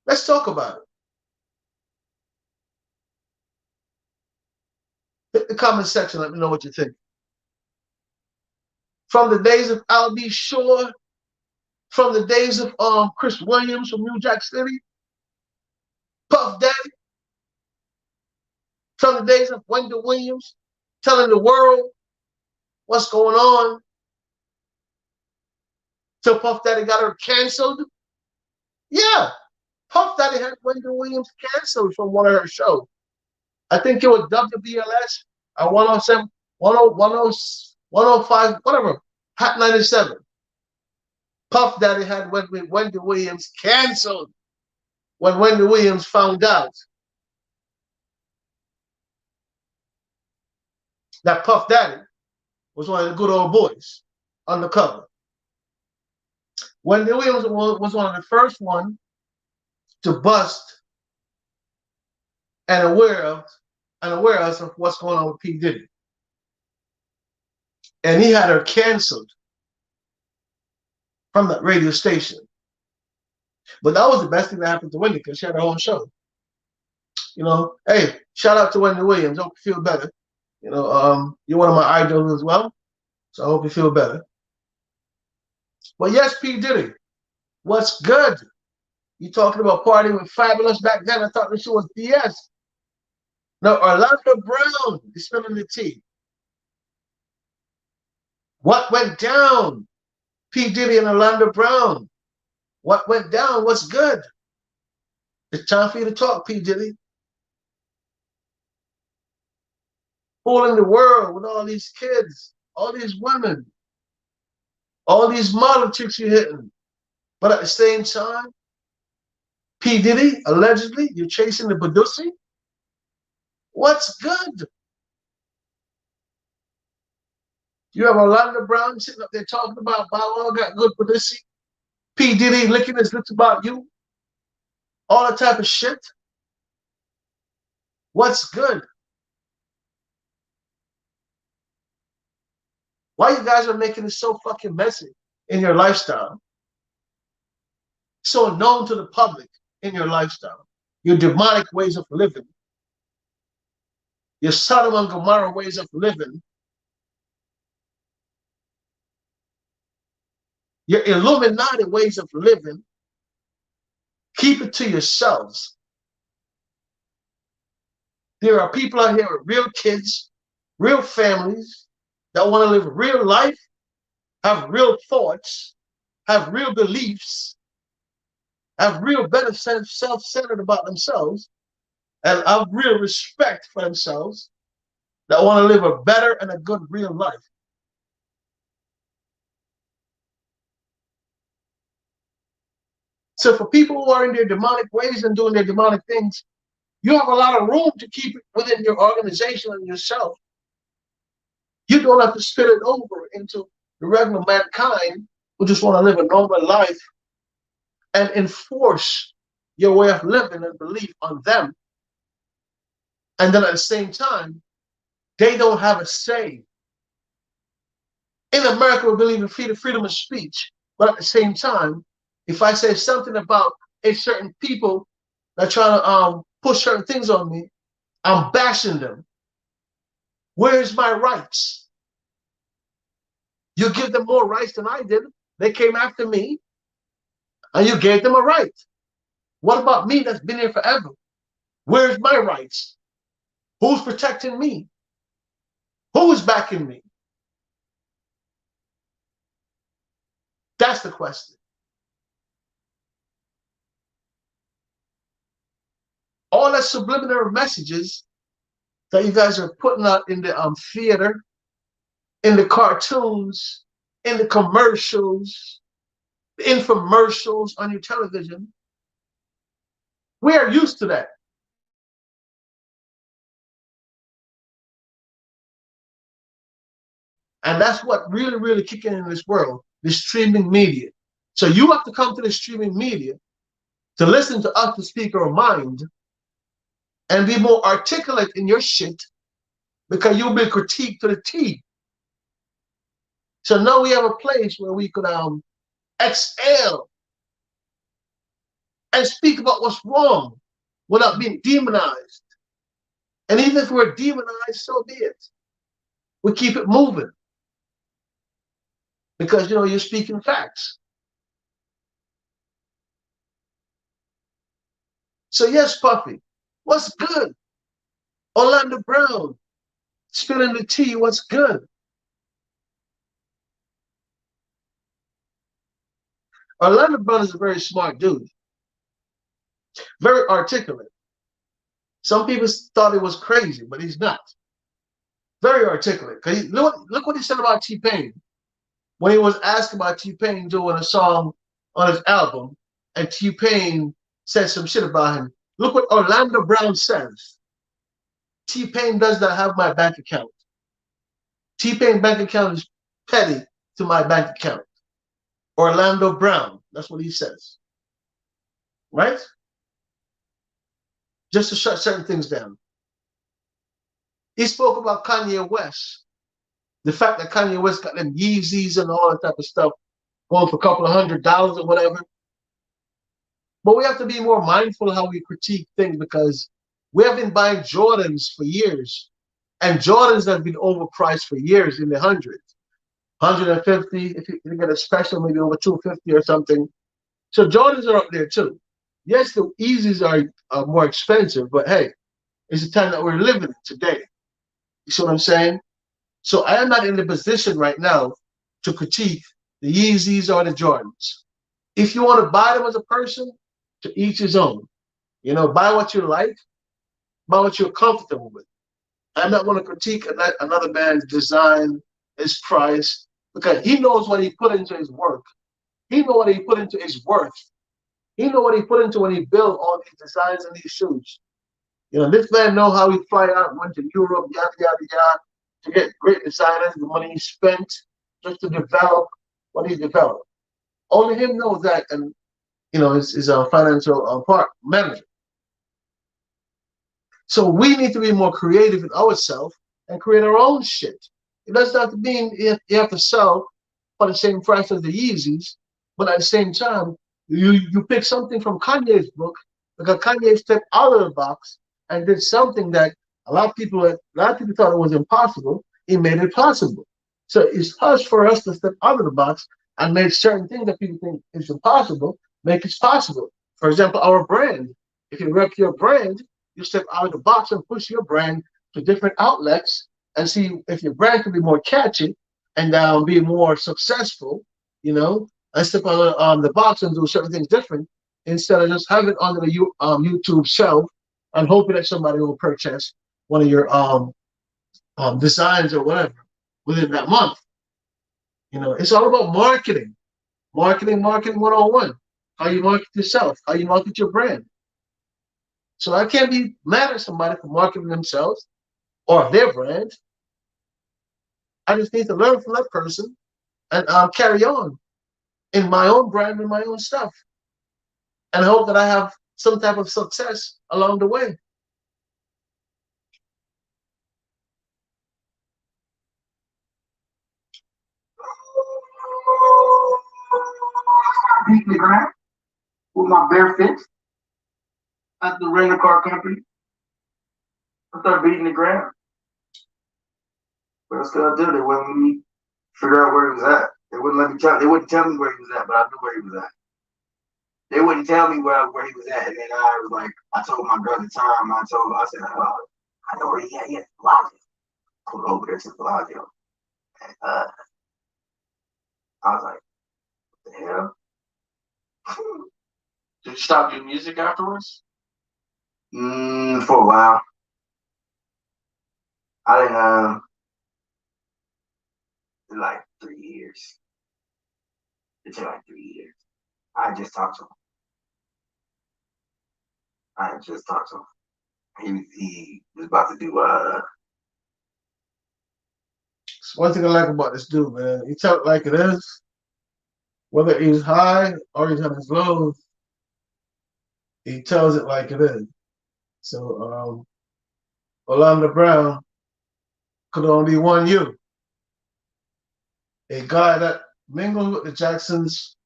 Let's talk about it. Hit the comment section. Let me know what you think. From the days of Al B. Shore, from the days of Chris Williams from New Jack City, Puff Daddy, from the days of Wendell Williams telling the world what's going on, till Puff Daddy got her canceled. Yeah, Puff Daddy had Wendell Williams canceled from one of her shows. I think it was WBLS at 107, 105, whatever, Hot 97. Puff Daddy had Wendell Williams canceled when Wendell Williams found out that Puff Daddy was one of the good old boys undercover. Wendell Williams was one of the first ones to bust and aware of what's going on with P Diddy. And he had her canceled from that radio station. But that was the best thing that happened to Wendy because she had her own show. You know, hey, shout out to Wendy Williams. Hope you feel better. You know, you're one of my idols as well. So I hope you feel better. But yes, P Diddy, what's good? You talking about partying with Fabulous back then? I thought this shit was BS. No, Orlando Brown is spilling the tea. What went down? P Diddy and Orlando Brown. What went down? What's good? It's time for you to talk, P Diddy. Fooling the world with all these kids, all these women, all these model chicks you're hitting. But at the same time, P Diddy, allegedly, you're chasing the Badusi? What's good? You have Orlando Brown sitting up there talking about Bow Wow got good Badusi. P Diddy licking his lips about you. All that type of shit. What's good? Why you guys are making it so fucking messy in your lifestyle? So known to the public in your lifestyle. Your demonic ways of living. Your Sodom and Gomorrah ways of living. Your Illuminati ways of living. Keep it to yourselves. There are people out here with real kids, real families, that want to live real life, have real thoughts, have real beliefs, have real better self-centered about themselves, and have real respect for themselves, that want to live a better and a good real life. So for people who are in their demonic ways and doing their demonic things, you have a lot of room to keep it within your organization and yourself. You don't have to spit it over into the regular mankind who just want to live a normal life and enforce your way of living and belief on them. And then at the same time, they don't have a say. In America, we believe in freedom of speech. But at the same time, if I say something about a certain people that try to push certain things on me, I'm bashing them. Where's my rights? You give them more rights than I did. They came after me, and you gave them a right. What about me that's been here forever? Where's my rights? Who's protecting me? Who is backing me? That's the question. All that subliminal messages that you guys are putting out in the theater, in the cartoons, in the commercials, the infomercials on your television, we are used to that. And that's what really, really kicking in this world, the streaming media. So you have to come to the streaming media to listen to us to speak our mind and be more articulate in your shit because you'll be critiqued to the T. So now we have a place where we could exhale and speak about what's wrong without being demonized. And even if we're demonized, so be it. We keep it moving because, you know, you're speaking facts. So yes, Puffy, what's good? Orlando Brown, spilling the tea, what's good? Orlando Brown is a very smart dude, very articulate. Some people thought it was crazy, but he's not. Very articulate. Look what he said about T-Pain. When he was asked about T-Pain doing a song on his album, and T-Pain said some shit about him. Look what Orlando Brown says. T-Pain does not have my bank account. T-Pain bank account is petty to my bank account. Orlando Brown, that's what he says. Right? Just to shut certain things down. He spoke about Kanye West. The fact that Kanye West got them Yeezys and all that type of stuff going for a couple of $100 or whatever. But we have to be more mindful how we critique things because we have been buying Jordans for years. And Jordans have been overpriced for years in the hundreds. 150, if you get a special, maybe over 250 or something. So Jordans are up there too. Yes, the Yeezys are more expensive, but hey, it's the time that we're living in today. You see what I'm saying? So I am not in the position right now to critique the Yeezys or the Jordans. If you want to buy them as a person, to each his own. You know, buy what you like, buy what you're comfortable with. I'm not going to critique another man's design, his price, because he knows what he put into his work. He knows what he put into his worth. He knows what he put into when he built all these designs and these shoes. You know, this man know how he fly out, went to Europe, yada, yada, yada, to get great designers, the money he spent just to develop what he developed. Only him knows that, and, you know, is a financial part manager. So we need to be more creative in ourselves and create our own shit. It doesn't have to mean you have to sell for the same price as the Yeezys, but at the same time, you pick something from Kanye's book because Kanye stepped out of the box and did something that a lot of people thought it was impossible. He made it possible. So it's for us to step out of the box and make certain things that people think is impossible, make it possible. For example, our brand. If you rep your brand, you step out of the box and push your brand to different outlets and see if your brand can be more catchy and be more successful, you know, and step out of the box and do certain things different instead of just having it on the YouTube shelf and hoping that somebody will purchase one of your designs or whatever within that month. You know, it's all about marketing. Marketing 101. How you market yourself, how you market your brand. So I can't be mad at somebody for marketing themselves or their brand. I just need to learn from that person and carry on in my own brand and my own stuff. And hope that I have some type of success along the way. Beating the ground with my bare fist at the rental car company. I started beating the ground. What else could I do? They wouldn't let me figure out where he was at. They wouldn't let me tell. They wouldn't tell me where he was at, but I knew where he was at. They wouldn't tell me where he was at, and then I was like, I told my girl at the time. I said, I know where he at. Yeah, logic. pulled over there to the Bellagio. And I was like, what the hell? Did you stop doing music afterwards? For a while. I didn't, like 3 years. It took like 3 years. I just talked to him. He was about to do One thing I like about this dude, man, he talk like it is. Whether he's high or he's on his low, he tells it like it is. So Orlando Brown could only be one you. A guy that mingled with the Jacksons,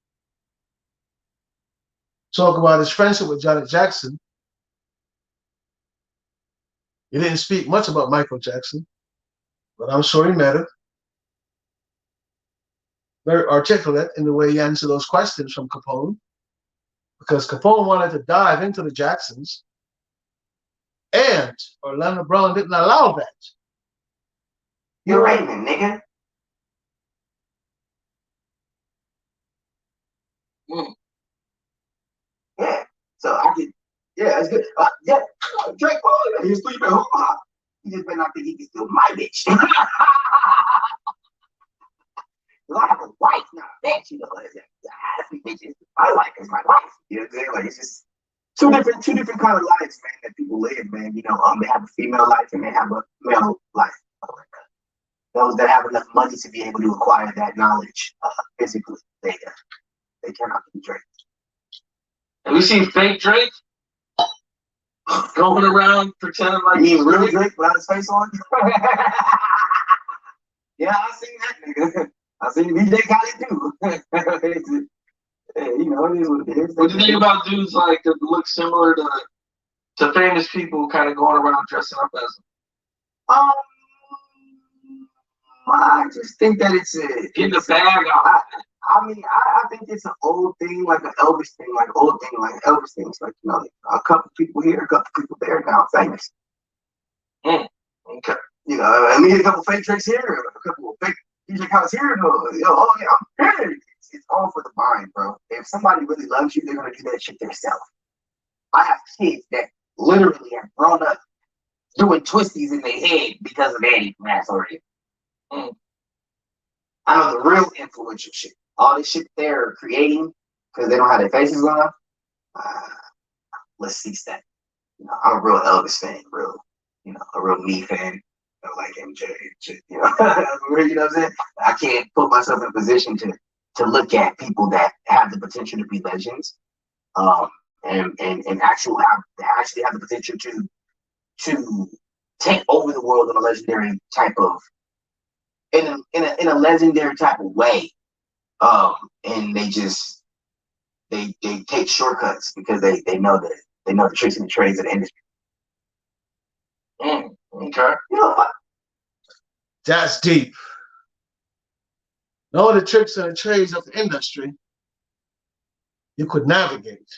talk about his friendship with Janet Jackson. He didn't speak much about Michael Jackson, but I'm sure he met her. Very articulate in the way he answered those questions from Capone, because Capone wanted to dive into the Jacksons, and Orlando Brown didn't allow that. you're Raymond, nigga. Yeah. So I could, yeah, it's good. Yeah, Drake, oh, yeah, he's sleeping. He just better not think he can steal my bitch. I have a wife, not a bitch, you know. I think bitches, my life is my life. You know what I'm saying? Like, it's just two different kind of lives, man, that people live, man. You know, they have a female life and they have a male life. Those that have enough money to be able to acquire that knowledge physically, they cannot be Drake. Have you seen fake Drake going around pretending like you mean real Drake without his face on? Yeah, I seen that nigga. I seen DJ Khaled too. Yeah, you know, it is what it is. What do you think about dudes like that look similar to famous people kind of going around dressing up as them? I just think that it's getting the bag out. I mean, I think it's an old thing, like an Elvis thing, like an old thing, like Elvis things. Like, you know, a couple people here, a couple people there, now famous. Okay. You know, I mean, a couple fake Drakes here, a couple of fake DJ Khaled's here. You know, oh yeah, I'm here. It's all for the mind, bro. If somebody really loves you, they're gonna do that shit themselves. I have kids that literally have grown up doing twisties in their head because of Annie from Astoria. I know the real influential shit. All this shit they're creating because they don't have their faces on. Let's cease that. You know, I'm a real Elvis fan, a real me fan. Like MJ, you know, you know what I'm saying? I can't put myself in a position to look at people that have the potential to be legends, and actually have the potential to take over the world in a legendary type of in a legendary type of way. And they take shortcuts because they know the tricks and the trades of the industry. Okay. You know what? That's deep. Knowing the tricks and the trades of the industry, you could navigate.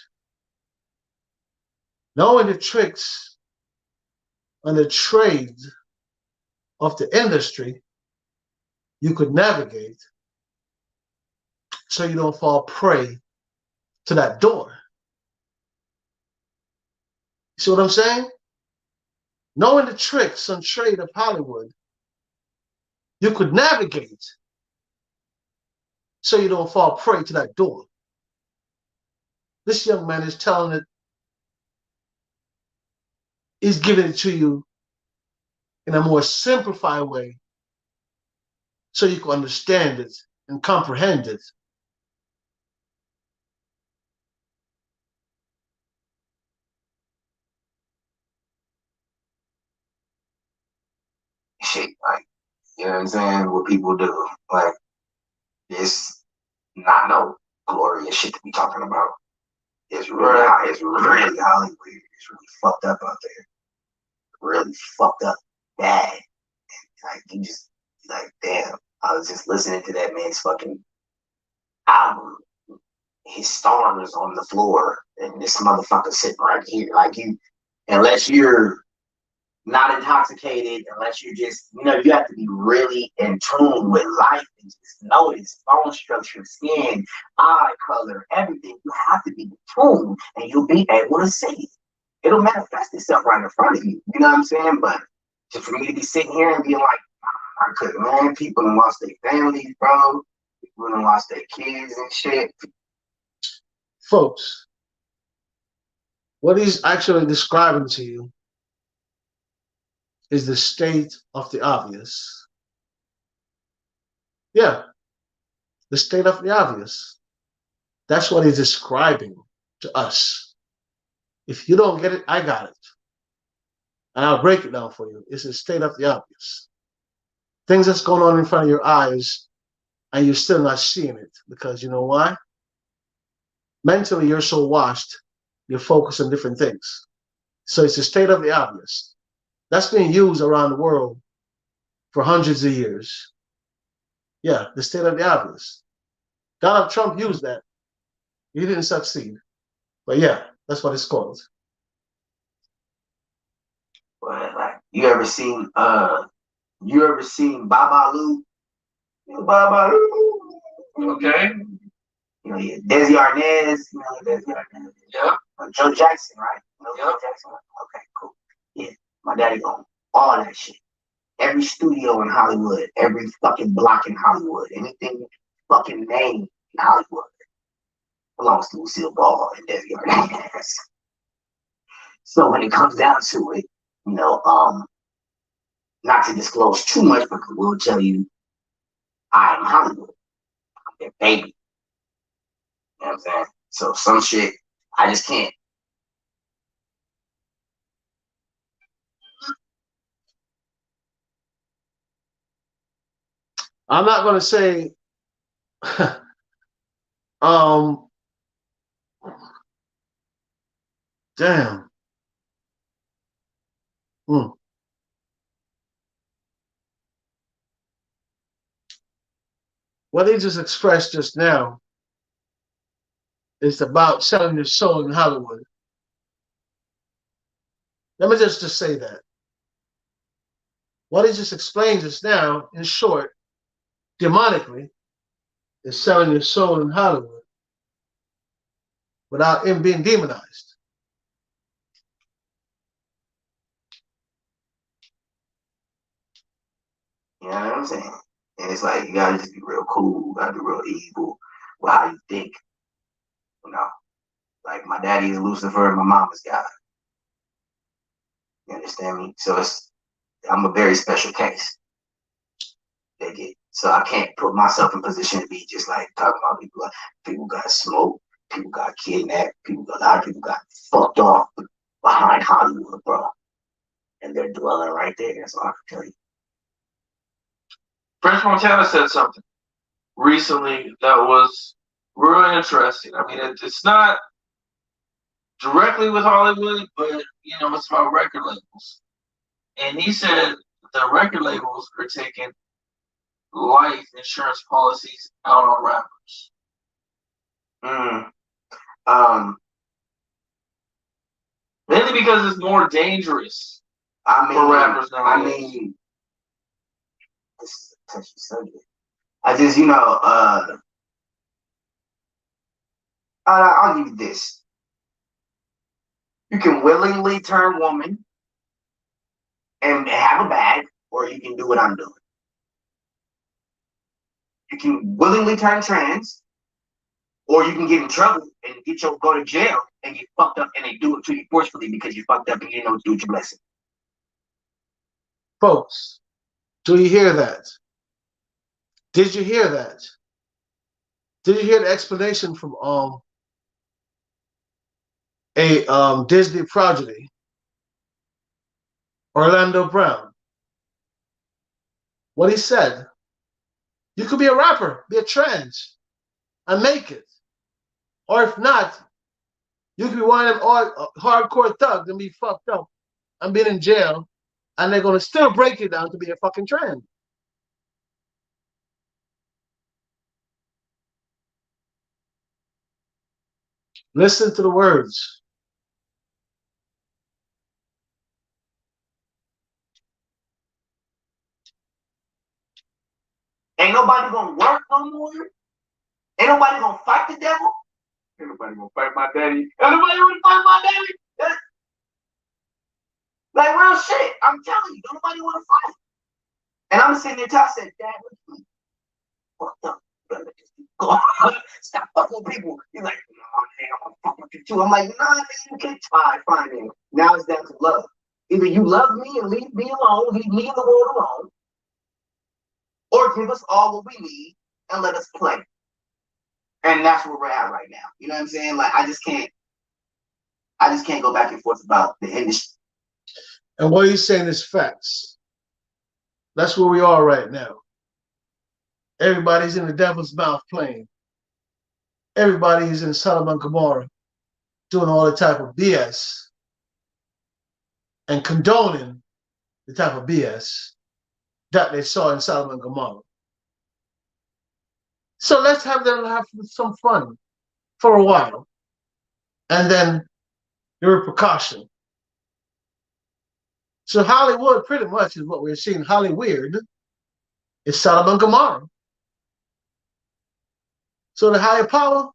Knowing the tricks and the trades of the industry, you could navigate so you don't fall prey to that door. You see what I'm saying? Knowing the tricks and trade of Hollywood, you could navigate so you don't fall prey to that door. This young man is telling it, he's giving it to you in a more simplified way so you can understand it and comprehend it. Shit, like, you know what I'm saying? What people do, like, it's not no glorious shit to be talking about. It's really Hollywood. It's really fucked up out there. Really fucked up bad. Like, you just like, damn. I was just listening to that man's fucking album. His stars on the floor, and this motherfucker sitting right here. Like, you, unless you're not intoxicated, unless you're just, you have to be really in tune with life and just notice bone structure, skin, eye color, everything. You have to be in tune and you'll be able to see it. It'll manifest itself right in front of you. You know what I'm saying? But just for me to be sitting here and being like, I couldn't, man, people done lost their families, bro. People done lost their kids and shit. Folks, what he's actually describing to you is the state of the obvious. Yeah, the state of the obvious. That's what he's describing to us. If you don't get it, I got it. And I'll break it down for you. It's the state of the obvious. Things that's going on in front of your eyes, and you're still not seeing it. Because you know why? Mentally, you're so washed, you're focused on different things. So it's the state of the obvious. That's being used around the world for hundreds of years. Yeah, the state of the obvious. Donald Trump used that. He didn't succeed. But yeah, that's what it's called. But like, you ever seen Babalu? Babalu. Okay. Yeah, Desi Arnaz, Desi Arnaz. Yeah. Joe Jackson, right? Yeah. Joe Jackson. Okay, cool. Yeah, my daddy owned all that shit. Every studio in Hollywood, every fucking block in Hollywood, anything fucking name in Hollywood belongs to Lucille Ball and Desi Arnaz. So when it comes down to it, not to disclose too much, but we'll tell you, I am Hollywood. I'm their baby. You know what I'm saying? So some shit, I just can't. I'm not going to say, damn. What he just expressed just now is about selling your soul in Hollywood. Let me just say that. What he just explained just now, in short, demonically, is selling your soul in Hollywood without him being demonized. You know what I'm saying? And it's like, you gotta just be real cool, you gotta be real evil with how you think. Like my daddy is Lucifer and my mama's God. You understand me? So I'm a very special case. They get so I can't put myself in position to be just like talking about people. Like people got smoked, people got kidnapped, a lot of people got fucked off behind Hollywood, bro. And they're dwelling right there. That's all I can tell you. French Montana said something recently that was real interesting. I mean, it's not directly with Hollywood, but it's about record labels. And he said the record labels are taking life insurance policies out on rappers. Mainly because it's more dangerous for rappers nowadays. I mean, this is a touchy subject. I just, I'll give you this. You can willingly turn woman and have a bag, or you can do what I'm doing. You can willingly turn trans, or you can get in trouble and go to jail and get fucked up, and they do it to you forcefully because you fucked up and you didn't know what to do with your blessing. Folks, do you hear that? Did you hear that? Did you hear the explanation from a Disney prodigy, Orlando Brown? What he said: you could be a rapper, be a trans, and make it. Or if not, you could be one of them hardcore thugs and be fucked up and be in jail, and they're going to still break you down to be a fucking trans. Listen to the words. Ain't nobody gonna work no more. Ain't nobody gonna fight the devil. Ain't nobody gonna fight my daddy. Ain't nobody gonna fight my daddy. That's, like real shit. I'm telling you, nobody wanna fight. And I'm sitting there telling I said, Dad, look at me. Fucked up. Go on. Stop fucking with people. He's like, no, man, I'm gonna fuck with you too. I'm like, nah, man, you can't try. Fine, man. Now it's down to love. Either you love me and leave me alone, leave me in the world alone, or give us all what we need and let us play. And that's where we're at right now. You know what I'm saying? Like I just can't go back and forth about the industry. And what he's saying is facts. That's where we are right now. Everybody's in the devil's mouth playing. Everybody is in Sodom and Gomorrah doing all the type of BS and condoning the type of BS that they saw in Sodom and Gomorrah. So let's have them have some fun for a while. And then the repercussion. So Hollywood pretty much is what we're seeing. Hollyweird is Sodom and Gomorrah. So the higher power,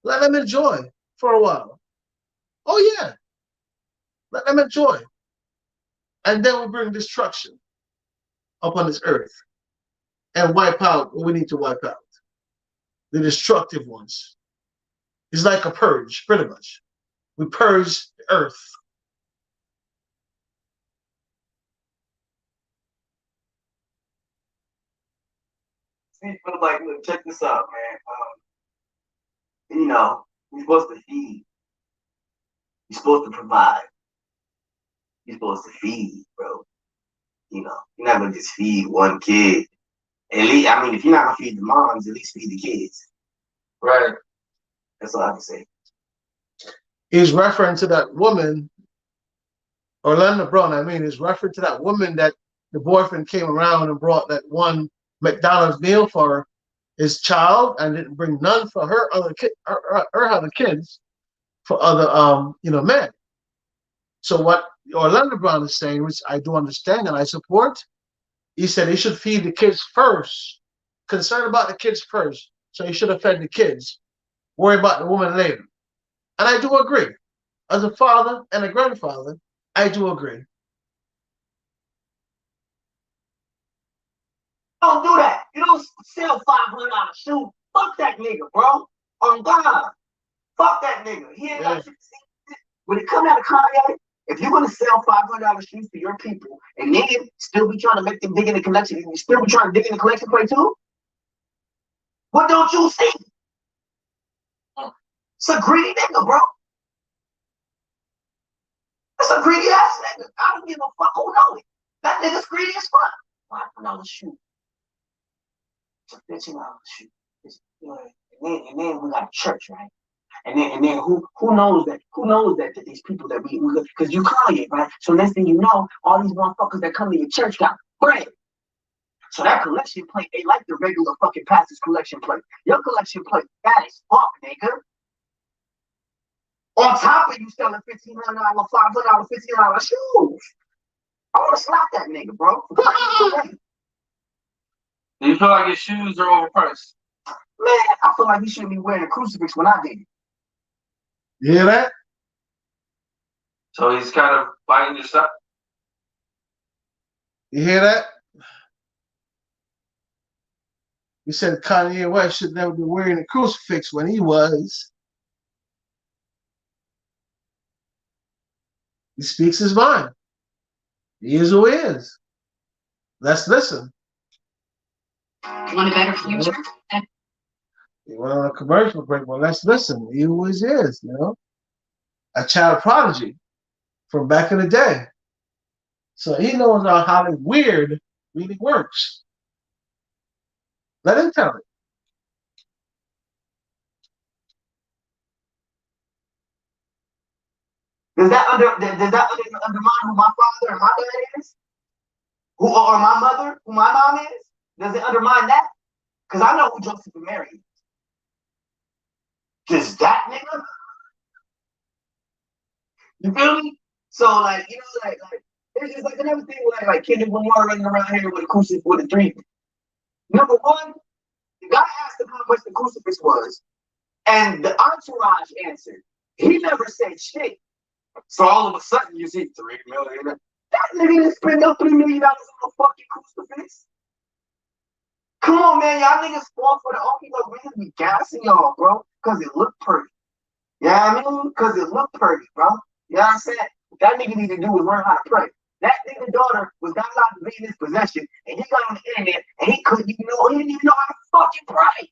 let them enjoy for a while. Oh yeah, let them enjoy. And then we'll bring destruction upon this earth and wipe out what we need to wipe out. The destructive ones. It's like a purge, pretty much. We purge the earth. See, but like, look, check this out, man. You know, you're supposed to feed. You're supposed to provide. You're supposed to feed, bro. You know, you're not gonna just feed one kid. At least, I mean, if you're not gonna feed the moms, at least feed the kids. Right. That's all I can say. He's referring to that woman, Orlando Brown, I mean, he's referring to that woman that the boyfriend came around and brought that one McDonald's meal for his child and didn't bring none for her other kids for other men. So what Orlando Brown is saying, which I do understand and I support, he said he should feed the kids first, concerned about the kids first. So he should have fed the kids, worry about the woman later. And I do agree. As a father and a grandfather, I do agree. Don't do that. You don't sell $500 shoes. Fuck that nigga, bro. On God. Fuck that nigga. He ain't got shit to see. When it comes out of Kanye, if you're gonna sell $500 shoes to your people and then still be trying to make them dig in the collection, you still be trying to dig in the collection plate too? What don't you see? It's a greedy nigga, bro. That's a greedy ass nigga. I don't give a fuck who know it. That nigga's greedy as fuck. $500 shoe. It's a $15 shoe. And then we got a church, right? And then who knows that these people that we because you Kanye, right? So next thing you know, all these motherfuckers that come to your church got bread. So that collection plate ain't like the regular fucking pastor's collection plate. Your collection plate fat as fuck, nigga. On top of you selling $1,500, $500, $15 shoes. I want to slap that nigga, bro. Do you feel like his shoes are overpriced? Man, I feel like he shouldn't be wearing a crucifix when I did it. You hear that? So he's kind of biting your side. You hear that? He said Kanye West should never be wearing a crucifix when he was. He speaks his mind. He is who he is. Let's listen. You want a better future? He went on a commercial break, but let's listen. He who he is, a child prodigy from back in the day. So he knows how weird really works. Let him tell it. Does that undermine who my father and my dad is? Who or my mother, who my mom is? Does it undermine that? Because I know who Joseph and Mary is. Just that nigga? You feel me? So like, like it's just like another thing like Kendrick Lamar running around here with a crucifix with a three Number one, the guy asked him how much the crucifix was, and the entourage answered. He never said shit. So all of a sudden, you see $3 million. That nigga didn't spend no $3 million on a fucking crucifix. Come on, man. Y'all niggas fall for the only no reason be gassing y'all, bro. Because it looked pretty. You know what I mean? Because it looked pretty, bro. You know what I'm saying? What that nigga need to do is learn how to pray. That nigga daughter was not allowed to be in his possession, and he got on the internet, and he didn't even know how to fucking pray.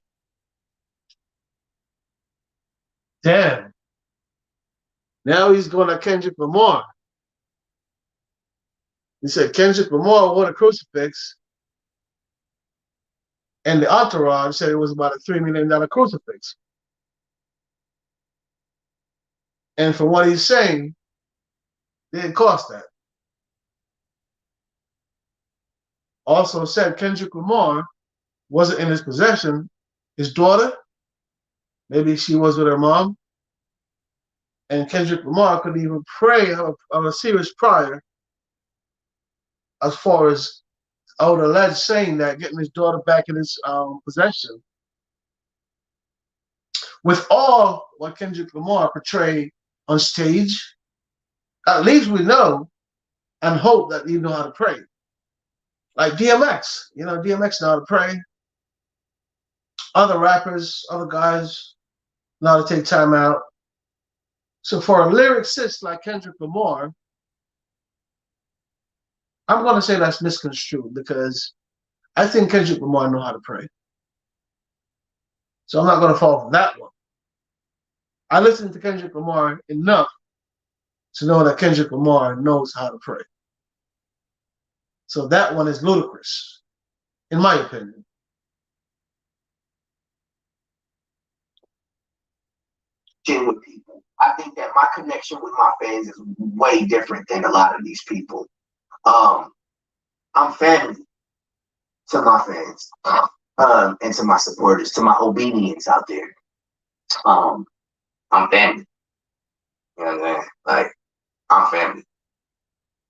Damn. Now he's going to Kendrick Lamar. He said Kendrick Lamar won a crucifix, and the entourage said it was about a $3 million crucifix. And from what he's saying, it didn't cost that. Also said Kendrick Lamar wasn't in his possession. His daughter, maybe she was with her mom, and Kendrick Lamar couldn't even pray on a serious prayer as far as I would allege saying that getting his daughter back in his possession. With all what Kendrick Lamar portrayed on stage, at least we know and hope that you know how to pray. Like DMX, you know, DMX know how to pray. Other rappers, other guys know how to take time out. So for a lyricist like Kendrick Lamar, I'm going to say that's misconstrued because I think Kendrick Lamar know how to pray. So I'm not going to fall for that one. I listen to Kendrick Lamar enough to know that Kendrick Lamar knows how to pray. So that one is ludicrous, in my opinion. With people, I think that my connection with my fans is way different than a lot of these people. I'm family to my fans, and to my supporters, to my obedience out there. I'm family. You know what I'm saying? Like, I'm family.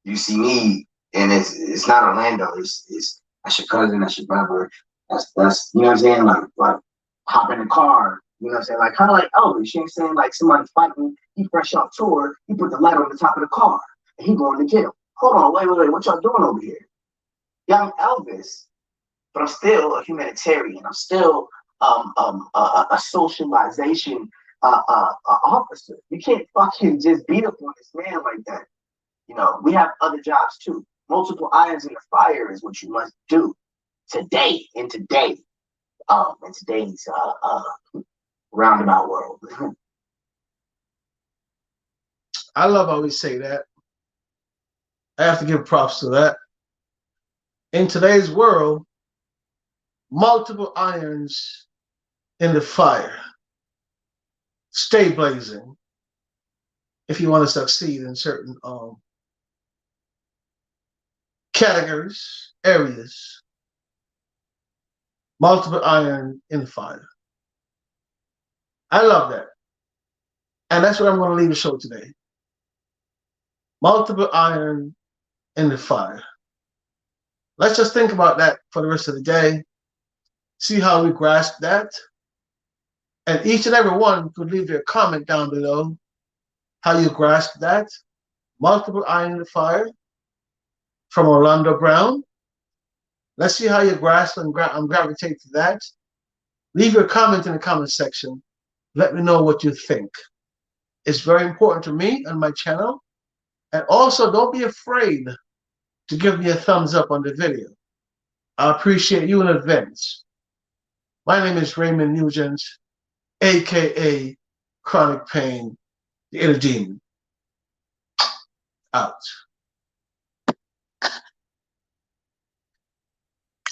You see me, and it's not Orlando. It's that's your cousin, that's your brother. That's you know what I'm saying? Like hop in the car. You know what I'm saying? Like kind of like Elvis. You know what I'm saying? Like somebody fighting. He fresh off tour. He put the light on the top of the car, and he going to get him. Hold on, wait. What y'all doing over here? Yeah, I'm Elvis, but I'm still a humanitarian. I'm still a socialization officer. You can't fucking just beat up on this man like that. You know, we have other jobs too. Multiple irons in the fire is what you must do today, in today's roundabout world. I love how we say that. I have to give props to that. In today's world, multiple irons in the fire. Stay blazing if you want to succeed in certain categories, areas. Multiple iron in the fire. I love that. And that's what I'm going to leave the show today. Multiple iron in the fire. Let's just think about that for the rest of the day. See how we grasp that. And each and every one could leave their comment down below how you grasp that. Multiple iron in the fire from Orlando Brown. Let's see how you grasp and gravitate to that. Leave your comment in the comment section. Let me know what you think. It's very important to me and my channel. And also, don't be afraid to give me a thumbs up on the video. I appreciate you in advance. My name is Raymond Nugent, a.k.a. Chronic Pain, the Inner Demon. Out.